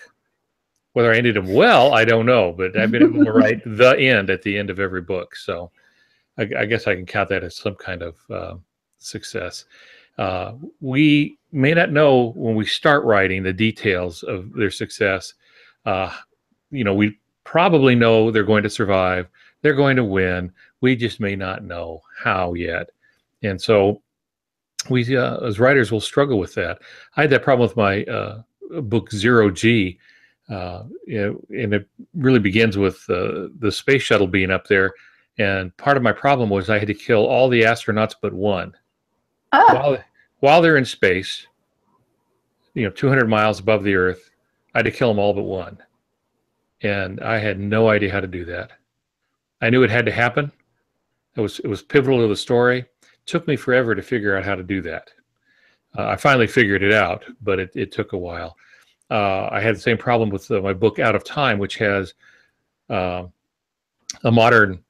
Whether I ended them well, I don't know, but I've been able to write the end at the end of every book. So I guess I can count that as some kind of success. We may not know when we start writing the details of their success. We probably know they're going to survive. They're going to win. We just may not know how yet. And so we, as writers, will struggle with that. I had that problem with my book Zero G. And it really begins with the space shuttle being up there. And part of my problem was I had to kill all the astronauts but one. While they're in space, 200 miles above the Earth, I had to kill them all but one. And I had no idea how to do that. I knew it had to happen. It was pivotal to the story. It took me forever to figure out how to do that. I finally figured it out, but it took a while. I had the same problem with my book Out of Time, which has a modern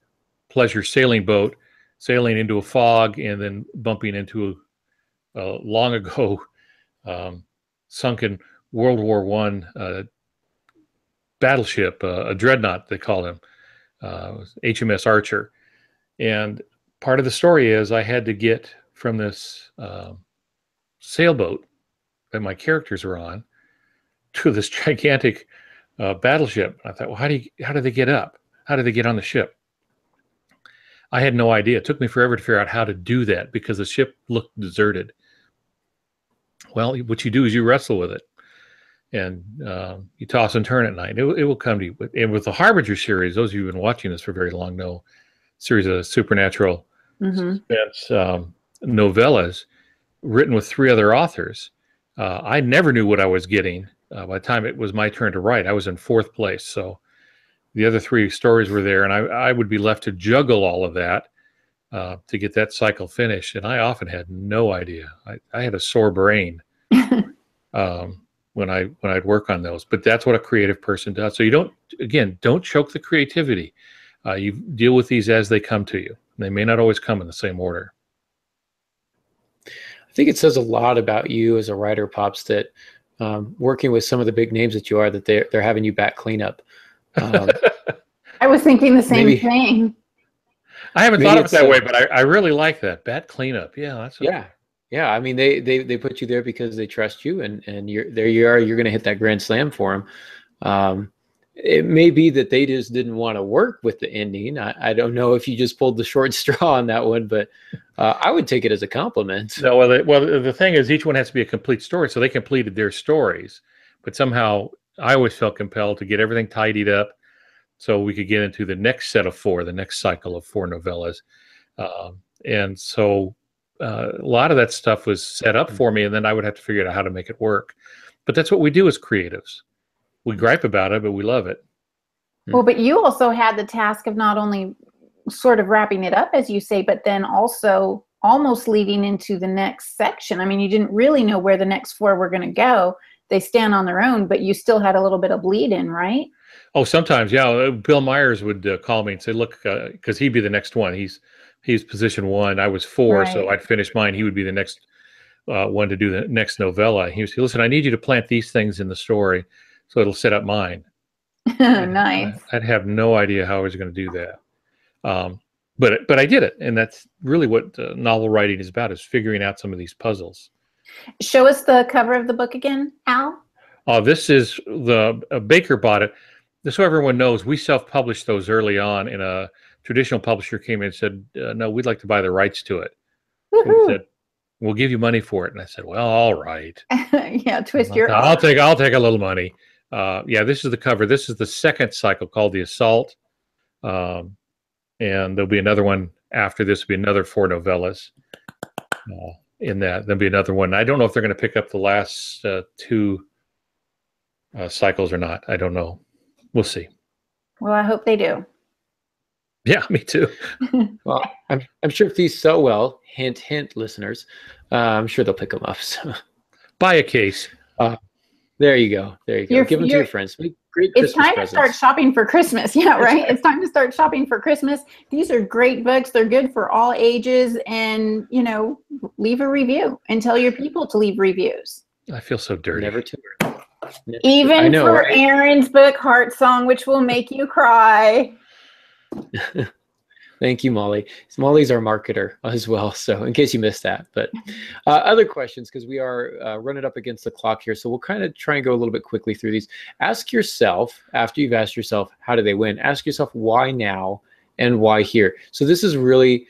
pleasure sailing boat sailing into a fog and then bumping into a long ago sunken World War I battleship, a dreadnought, they call him, HMS Archer. And part of the story is I had to get from this sailboat that my characters are on to this gigantic battleship. I thought, well, how do they get up? How do they get on the ship? I had no idea. It took me forever to figure out how to do that because the ship looked deserted. Well, what you do is you wrestle with it, and you toss and turn at night. It will come to you. And with the Harbinger series, those of you who've been watching this for very long know, series of supernatural suspense novellas written with 3 other authors. I never knew what I was getting. By the time it was my turn to write, I was in 4th place. So the other 3 stories were there, and I would be left to juggle all of that to get that cycle finished. And I often had no idea. I had a sore brain when I'd work on those. But that's what a creative person does. So you don't choke the creativity. You deal with these as they come to you. They may not always come in the same order. I think it says a lot about you as a writer, Pops, that working with some of the big names that you are, that they're having you back cleanup. I was thinking the same thing. I haven't thought of it that way, but I really like that. Bat cleanup. Yeah. Yeah. I mean, they put you there because they trust you, and there you are. You're going to hit that grand slam for them. It may be that they just didn't want to work with the ending. I don't know if you just pulled the short straw on that one, but I would take it as a compliment. No, well, the thing is, each one has to be a complete story. So they completed their stories, but somehow I always felt compelled to get everything tidied up so we could get into the next set of 4, the next cycle of 4 novellas. And so a lot of that stuff was set up for me, and then I would have to figure out how to make it work. But that's what we do as creatives. We gripe about it, but we love it. Well, but you also had the task of not only sort of wrapping it up, as you say, but then also almost leading into the next section. I mean, you didn't really know where the next 4 were going to go. They stand on their own, but you still had a little bit of bleed in, right? Oh, sometimes, yeah. Bill Myers would call me and say, look, because he'd be the next one. He's position 1. I was 4, right. So I'd finish mine. He would be the next one to do the next novella. He would say, listen, I need you to plant these things in the story so it'll set up mine. Nice. I'd have no idea how I was going to do that. But I did it. And that's really what novel writing is about, is figuring out some of these puzzles. Show us the cover of the book again, Al. This is Baker bought it. just so everyone knows, we self-published those early on, and a traditional publisher came in and said, no, we'd like to buy the rights to it. And we said, we'll give you money for it. And I said, well, all right. Yeah, twist your I'll take a little money. Yeah, this is the cover. This is the second cycle called The Assault. And there'll be another one after this. Will be another 4 novellas in that. There'll be another one. I don't know if they're going to pick up the last 2 cycles or not. I don't know. We'll see. Well, I hope they do. Yeah, me too. Well, I'm sure if these sell well, hint, hint, listeners, I'm sure they'll pick them up. So. Buy a case. There you go. There you go. Give them to your friends. Make great Christmas It's time presents. to start shopping for Christmas. Yeah, right? It's time to start shopping for Christmas. These are great books. They're good for all ages. And, you know, leave a review and tell your people to leave reviews. I feel so dirty. Never too early. Even for Aaron's book, Heart Song, which will make you cry. Thank you, Molly. Molly's our marketer as well, so in case you missed that. But other questions, because we are running up against the clock here, so we'll kind of try and go a little bit quickly through these. Ask yourself, after you've asked yourself, how do they win? Ask yourself, why now and why here? So this is really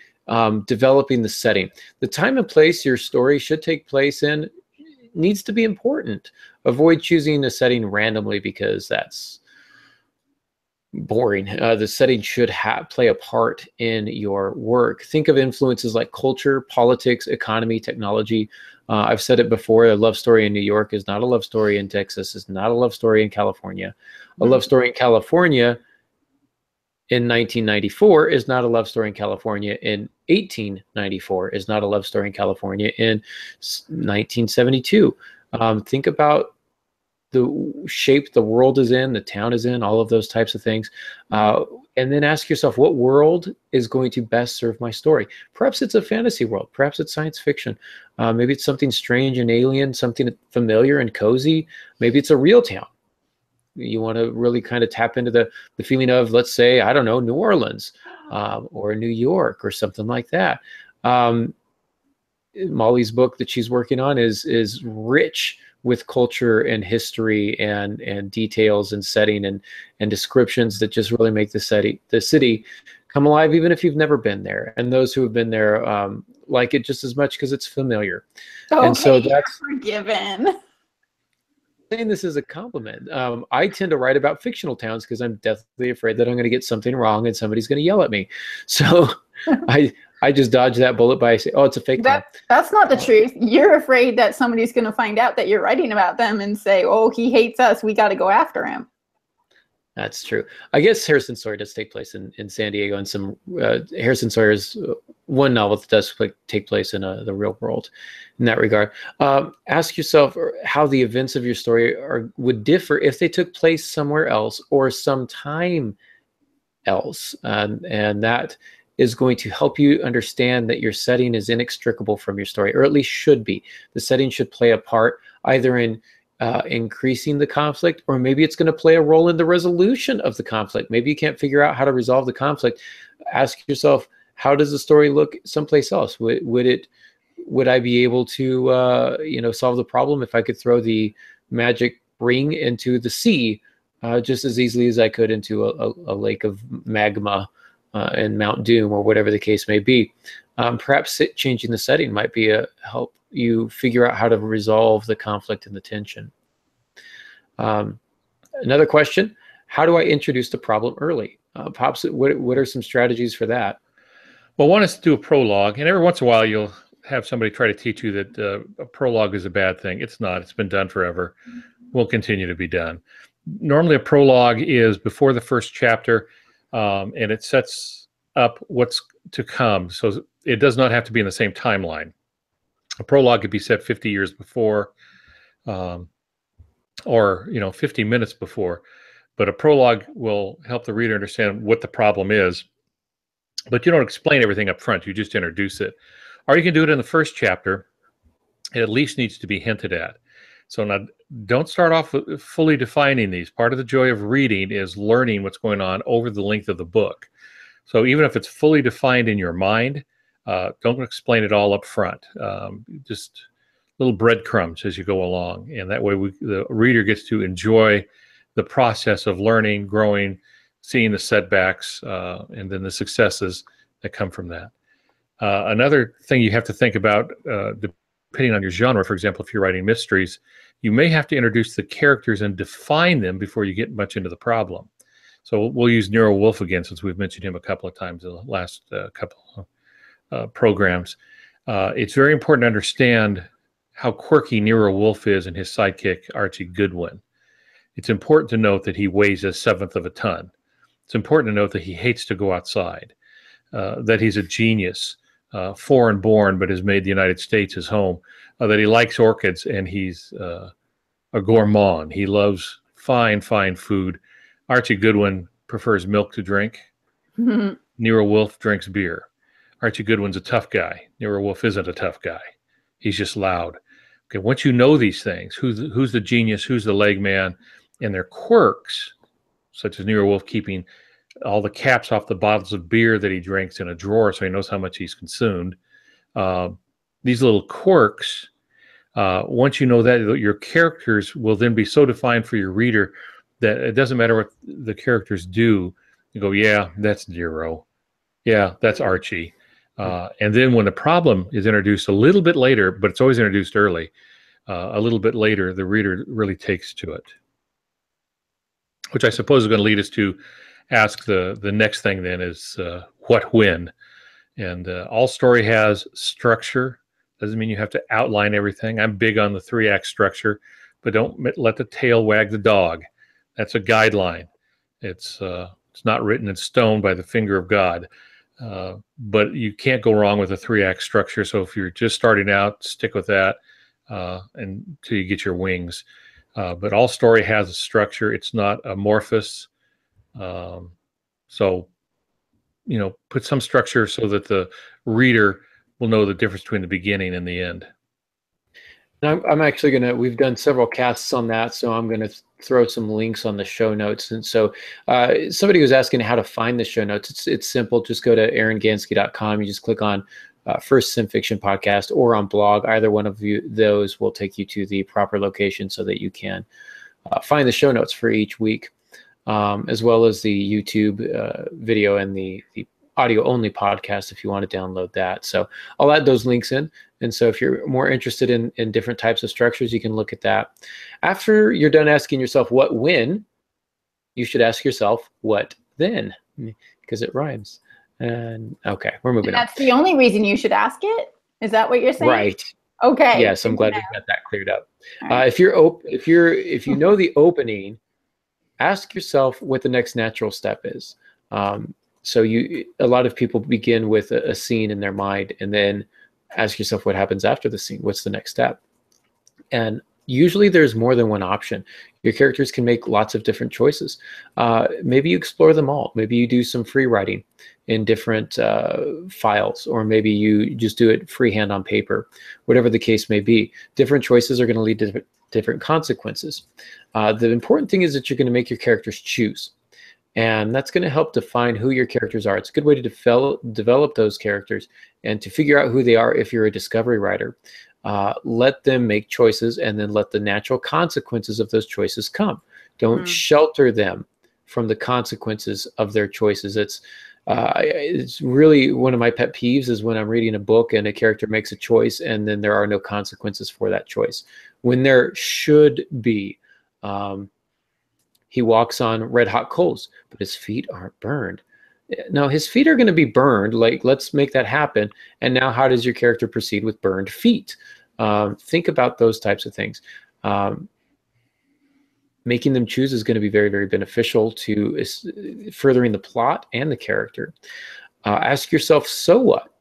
developing the setting. The time and place your story should take place in needs to be important. Avoid choosing a setting randomly because that's boring. The setting should play a part in your work. Think of influences like culture, politics, economy, technology. I've said it before, a love story in New York is not a love story in Texas, is not a love story in California. A love story in California in 1994 is not a love story in California in 1894, is not a love story in California in 1972. Think about the shape the world is in, the town is in, all of those types of things. And then ask yourself, what world is going to best serve my story? Perhaps it's a fantasy world. Perhaps it's science fiction. Maybe it's something strange and alien, something familiar and cozy. Maybe it's a real town. You want to really kind of tap into the feeling of, let's say, I don't know, New Orleans or New York or something like that. Molly's book that she's working on is rich with culture and history and details and setting and descriptions that just really make the city come alive, even if you've never been there. And those who have been there like it just as much because it's familiar. Okay, and so that's forgiven. Saying this is a compliment. I tend to write about fictional towns because I'm deathly afraid that I'm going to get something wrong and somebody's going to yell at me. So I just dodge that bullet by saying, oh, it's a fake town. That's not the truth. You're afraid that somebody's going to find out that you're writing about them and say, oh, he hates us. We got to go after him. That's true. I guess Harrison Sawyer does take place in San Diego, and some Harrison Sawyer's one novel that does take place in the real world in that regard. Ask yourself how the events of your story would differ if they took place somewhere else or sometime else. And that is going to help you understand that your setting is inextricable from your story, or at least should be. The setting should play a part either in increasing the conflict, or maybe it's going to play a role in the resolution of the conflict. Maybe you can't figure out how to resolve the conflict. Ask yourself, how does the story look someplace else? Would I be able to solve the problem if I could throw the magic ring into the sea just as easily as I could into a lake of magma and Mount Doom, or whatever the case may be? Perhaps changing the setting might be help you figure out how to resolve the conflict and the tension. Another question: how do I introduce the problem early? Pops, what are some strategies for that? Well, one is to do a prologue, and every once in a while you'll have somebody try to teach you that a prologue is a bad thing. It's not. It's been done forever. Will continue to be done. Normally, a prologue is before the first chapter, and it sets up what's to come. So it does not have to be in the same timeline. A prologue could be set 50 years before, or 50 minutes before. But a prologue will help the reader understand what the problem is. But you don't explain everything up front. You just introduce it. Or you can do it in the first chapter. It at least needs to be hinted at. So now, don't start off with fully defining these. Part of the joy of reading is learning what's going on over the length of the book. So even if it's fully defined in your mind, don't explain it all up front. Just little breadcrumbs as you go along. And that way the reader gets to enjoy the process of learning, growing, seeing the setbacks, and then the successes that come from that. Another thing you have to think about, depending on your genre, for example, if you're writing mysteries, you may have to introduce the characters and define them before you get much into the problem. So we'll use Nero Wolfe again, since we've mentioned him a couple of times in the last couple programs. It's very important to understand how quirky Nero Wolfe is and his sidekick, Archie Goodwin. It's important to note that he weighs 1/7 of a ton. It's important to note that he hates to go outside, that he's a genius, foreign born, but has made the United States his home, that he likes orchids, and he's a gourmand. He loves fine, fine food. Archie Goodwin prefers milk to drink. Nero Wolfe drinks beer. Archie Goodwin's a tough guy. Nero Wolfe isn't a tough guy. He's just loud. Okay, once you know these things, who's the genius, who's the leg man, and their quirks, such as Nero Wolfe keeping all the caps off the bottles of beer that he drinks in a drawer so he knows how much he's consumed. These little quirks, once you know that, your characters will then be so defined for your reader that it doesn't matter what the characters do. You go, yeah, that's Nero. Yeah, that's Archie. And then when the problem is introduced a little bit later, but it's always introduced early, a little bit later, the reader really takes to it. Which I suppose is going to lead us to ask the next thing then is what when? And all story has structure. Doesn't mean you have to outline everything. I'm big on the 3-act structure, but don't let the tail wag the dog. That's a guideline. It's not written in stone by the finger of God. But you can't go wrong with a 3-act structure. So if you're just starting out, stick with that until you get your wings. But all story has a structure. It's not amorphous. So, put some structure so that the reader will know the difference between the beginning and the end. And I'm actually we've done several casts on that, so I'm going to throw some links on the show notes. And so somebody was asking how to find the show notes. It's simple. Just go to aarongansky.com. You just click on First Sim Fiction Podcast or on blog. Either one of those will take you to the proper location so that you can find the show notes for each week, as well as the YouTube video and the audio-only podcast if you want to download that. So I'll add those links in. And so if you're more interested in different types of structures, you can look at that. After you're done asking yourself what when, you should ask yourself what then, because it rhymes. And okay, we're moving on. That's the only reason you should ask it? Is that what you're saying? Right. Okay. Yes, I'm glad we got that cleared up. Right. If you know the opening, ask yourself what the next natural step is. So a lot of people begin with a scene in their mind and then ask yourself what happens after the scene. What's the next step? And usually there's more than one option. Your characters can make lots of different choices. Maybe you explore them all. Maybe you do some free writing in different files, or maybe you just do it freehand on paper. Whatever the case may be, different choices are going to lead to different consequences. The important thing is that you're going to make your characters choose. And that's going to help define who your characters are. It's a good way to develop those characters and to figure out who they are if you're a discovery writer. Let them make choices and then let the natural consequences of those choices come. Don't shelter them from the consequences of their choices. It's really one of my pet peeves is when I'm reading a book and a character makes a choice and then there are no consequences for that choice. When there should be. He walks on red hot coals, but his feet aren't burned. No, his feet are going to be burned. Like, let's make that happen. And now how does your character proceed with burned feet? Think about those types of things. Making them choose is going to be very, very beneficial to furthering the plot and the character. Ask yourself, so what?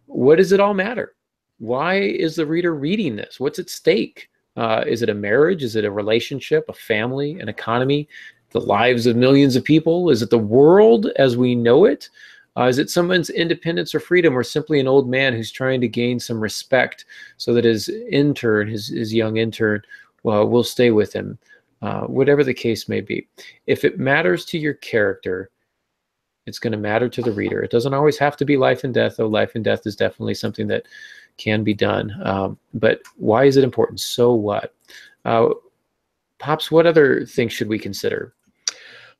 What does it all matter? Why is the reader reading this? What's at stake? Is it a marriage? Is it a relationship, a family, an economy, the lives of millions of people? Is it the world as we know it? Is it someone's independence or freedom, or simply an old man who's trying to gain some respect so that his intern, his young intern, will stay with him? Whatever the case may be. If it matters to your character, it's going to matter to the reader. It doesn't always have to be life and death, though life and death is definitely something that can be done. But why is it important? So what? Pops, what other things should we consider?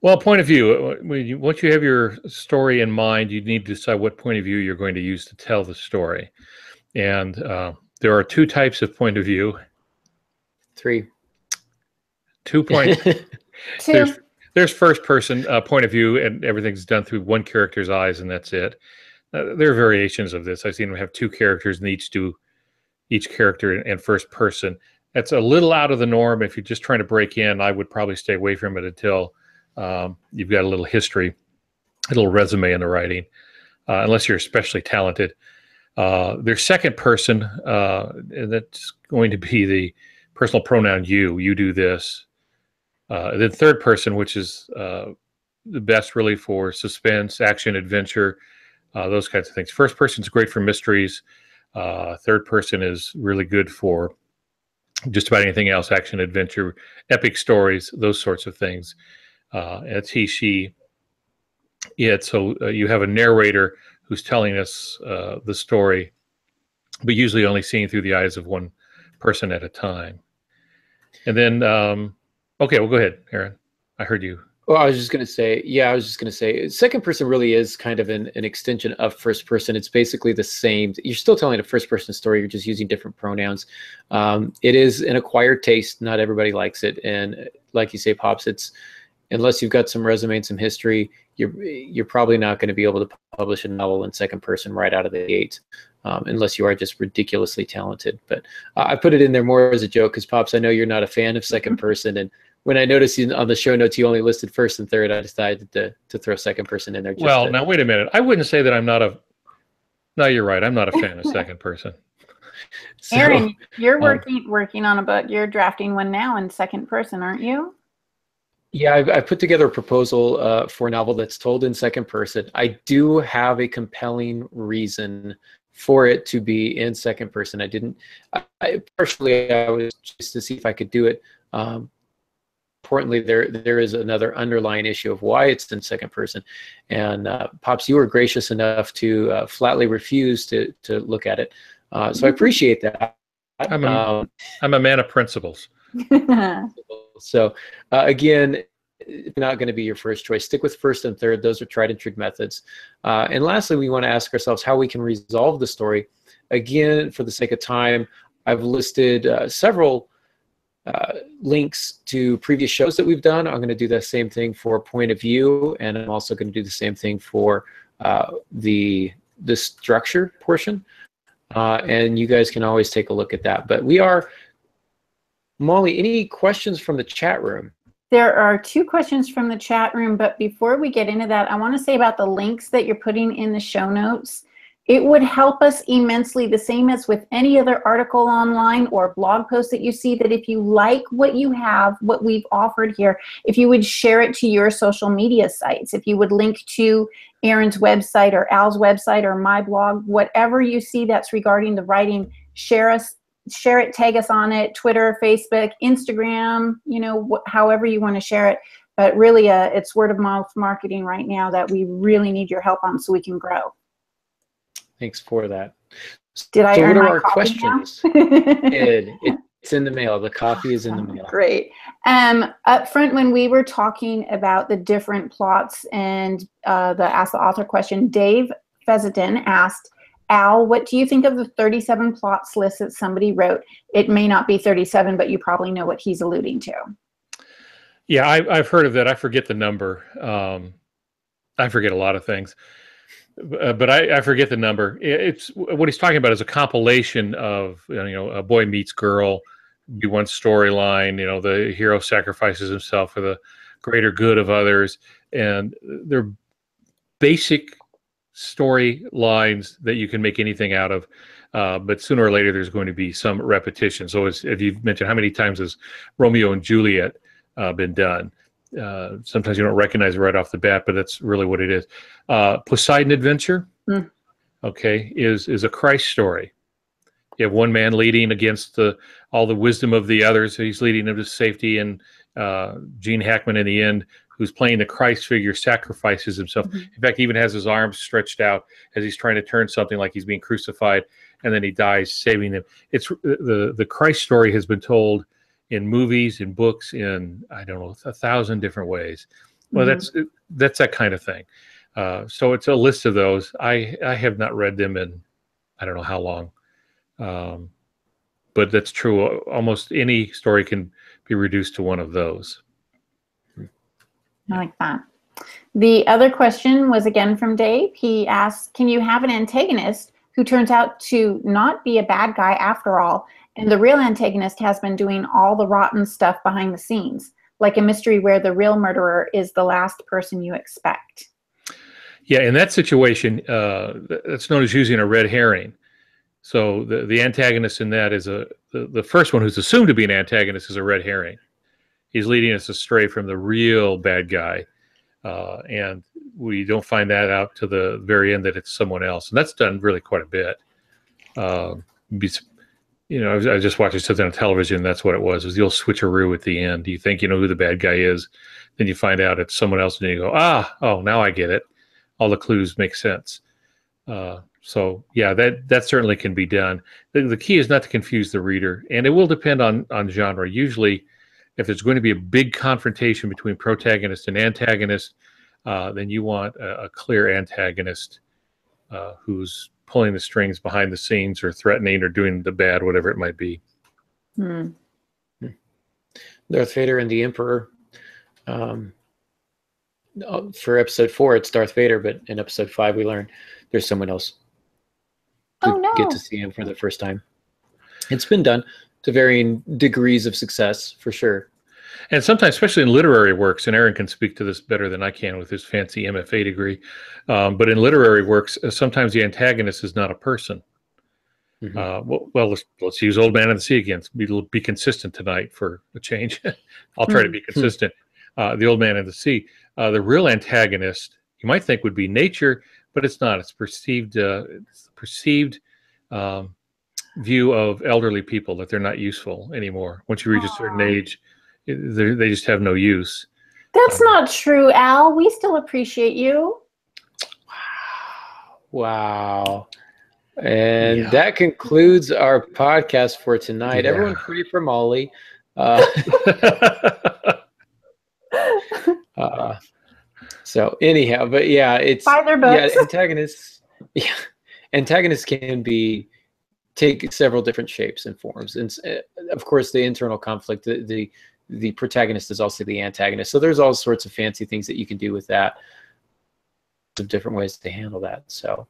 Well, point of view. Once you have your story in mind, you need to decide what point of view you're going to use to tell the story. And there are two types of point of view. 3. 2 point. Two. There's first person point of view, and everything's done through one character's eyes, and that's it. There are variations of this. I've seen them have 2 characters and each do each character in first person. That's a little out of the norm. If you're just trying to break in, I would probably stay away from it until you've got a little history, a little resume in the writing, unless you're especially talented. There's second person, and that's going to be the personal pronoun you. You do this. Then third person, which is the best really for suspense, action, adventure, those kinds of things. First person is great for mysteries. Third person is really good for just about anything else, action, adventure, epic stories, those sorts of things. It's he, she, it. So you have a narrator who's telling us the story, but usually only seeing through the eyes of one person at a time. And then, okay, well, go ahead, Aaron. I heard you. Well, I was just going to say, second person really is kind of an extension of first person. It's basically the same. You're still telling a first person story. You're just using different pronouns. It is an acquired taste. Not everybody likes it. And like you say, Pops, it's, unless you've got some resume and some history, you're probably not going to be able to publish a novel in second person right out of the gate, unless you are just ridiculously talented. But I put it in there more as a joke because, Pops, I know you're not a fan of second person, and when I noticed on the show notes you only listed first and third, I decided to throw second person in there. Well, now wait a minute. I wouldn't say that I'm not a. No, you're right. I'm not a fan of second person. So, Aaron, you're working on a book. You're drafting one now in second person, aren't you? Yeah, I put together a proposal for a novel that's told in second person. I do have a compelling reason for it to be in second person. Partially I was just to see if I could do it. Importantly, there is another underlying issue of why it's in second person. And Pops, you were gracious enough to flatly refuse to look at it. So I appreciate that. I'm a man of principles. So again, it's not going to be your first choice. Stick with first and third. Those are tried and true methods. And lastly, we want to ask ourselves how we can resolve the story. Again, for the sake of time, I've listed several links to previous shows that we've done. I'm going to do the same thing for point of view, and I'm also going to do the same thing for the structure portion. And you guys can always take a look at that. But we are, Molly, any questions from the chat room? There are 2 questions from the chat room, but before we get into that, I want to say about the links that you're putting in the show notes. It would help us immensely, the same as with any other article online or blog post that you see, that if you like what you have, what we've offered here, if you would share it to your social media sites, if you would link to Aaron's website or Al's website or my blog, whatever you see that's regarding the writing, share it, tag us on it, Twitter, Facebook, Instagram, however you want to share it. But really, it's word of mouth marketing right now that we really need your help on so we can grow. Thanks for that. Did I earn what are my our coffee questions? It's in the mail. The coffee is in the mail. Great. Up front, when we were talking about the different plots and the Ask the Author question, Dave Fezzeton asked, Al, what do you think of the 37 plots list that somebody wrote? It may not be 37, but you probably know what he's alluding to. Yeah, I've heard of that. I forget the number. I forget a lot of things. But I forget the number. It's what he's talking about is a compilation of a boy meets girl, be one storyline. The hero sacrifices himself for the greater good of others, and they're basic storylines that you can make anything out of. But sooner or later, there's going to be some repetition. So as you've mentioned, how many times has Romeo and Juliet been done? Sometimes you don't recognize it right off the bat, but that's really what it is. Poseidon Adventure, okay, is a Christ story. You have one man leading against all the wisdom of the others. He's leading them to safety, and Gene Hackman in the end, who's playing the Christ figure, sacrifices himself. In fact, he even has his arms stretched out as he's trying to turn something like he's being crucified, and then he dies saving them. It's the Christ story has been told in movies, in books, in, I don't know, 1,000 different ways. Well, that's that kind of thing. So it's a list of those. I have not read them in I don't know how long. But that's true. Almost any story can be reduced to one of those. I like that. The other question was again from Dave. He asked, can you have an antagonist who turns out to not be a bad guy after all, and the real antagonist has been doing all the rotten stuff behind the scenes, like a mystery where the real murderer is the last person you expect? Yeah, in that situation, that's known as using a red herring. So the antagonist in that is the first one who's assumed to be an antagonist is a red herring. He's leading us astray from the real bad guy. And we don't find that out to the very end that it's someone else. And that's done really quite a bit. You know, I was just watching something on television. That's what it was. It was the old switcheroo at the end. You think you know who the bad guy is. Then you find out it's someone else. And then you go, oh, now I get it. All the clues make sense. So yeah, that certainly can be done. The key is not to confuse the reader, and it will depend on genre. Usually, if there's going to be a big confrontation between protagonist and antagonist, then you want a clear antagonist who's pulling the strings behind the scenes or threatening or doing the bad, whatever it might be. Darth Vader and the Emperor. For episode 4, it's Darth Vader, but in episode 5, we learn there's someone else. We get to see him for the first time. It's been done to varying degrees of success, for sure. And sometimes, especially in literary works, and Aaron can speak to this better than I can with his fancy MFA degree, but in literary works, sometimes the antagonist is not a person. Well, let's use Old Man of the Sea again. We'll be consistent tonight for a change. I'll try to be consistent. The Old Man of the Sea. The real antagonist, you might think, would be nature, but it's not. It's perceived view of elderly people, that they're not useful anymore. Once you reach a certain age, they just have no use. That's not true, Al. We still appreciate you. Wow. And that concludes our podcast for tonight. Yeah. Everyone pray for Molly. So anyhow, but yeah, it's buy their books. Antagonists can take several different shapes and forms, and of course the internal conflict, the protagonist is also the antagonist, so there's all sorts of fancy things that you can do with that, of different ways to handle that. So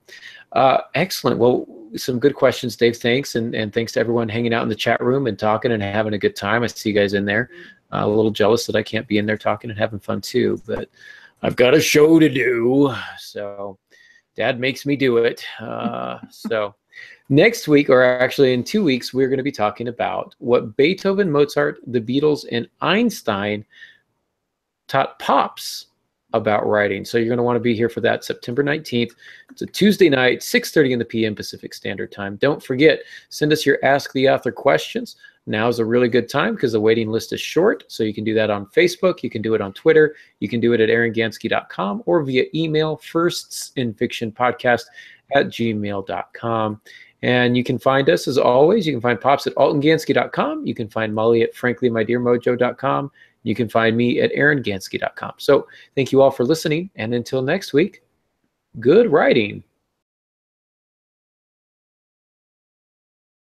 excellent. Well, some good questions, Dave. Thanks, and thanks to everyone hanging out in the chat room and talking and having a good time. I see you guys in there. A little jealous that I can't be in there talking and having fun too, but I've got a show to do, so Dad makes me do it. So next week, or actually in 2 weeks, we're going to be talking about what Beethoven, Mozart, the Beatles, and Einstein taught pops about writing. So you're going to want to be here for that, September 19th. It's a Tuesday night, 6:30 in the p.m. Pacific Standard Time. Don't forget, send us your Ask the Author questions. Now is a really good time because the waiting list is short. So you can do that on Facebook. You can do it on Twitter. You can do it at aarongansky.com or via email, firstsinfictionpodcast@gmail.com. And you can find us, as always, you can find Pops at altongansky.com. You can find Molly at franklyMyDearMojo.com. You can find me at aarongansky.com. So thank you all for listening. And until next week, good writing.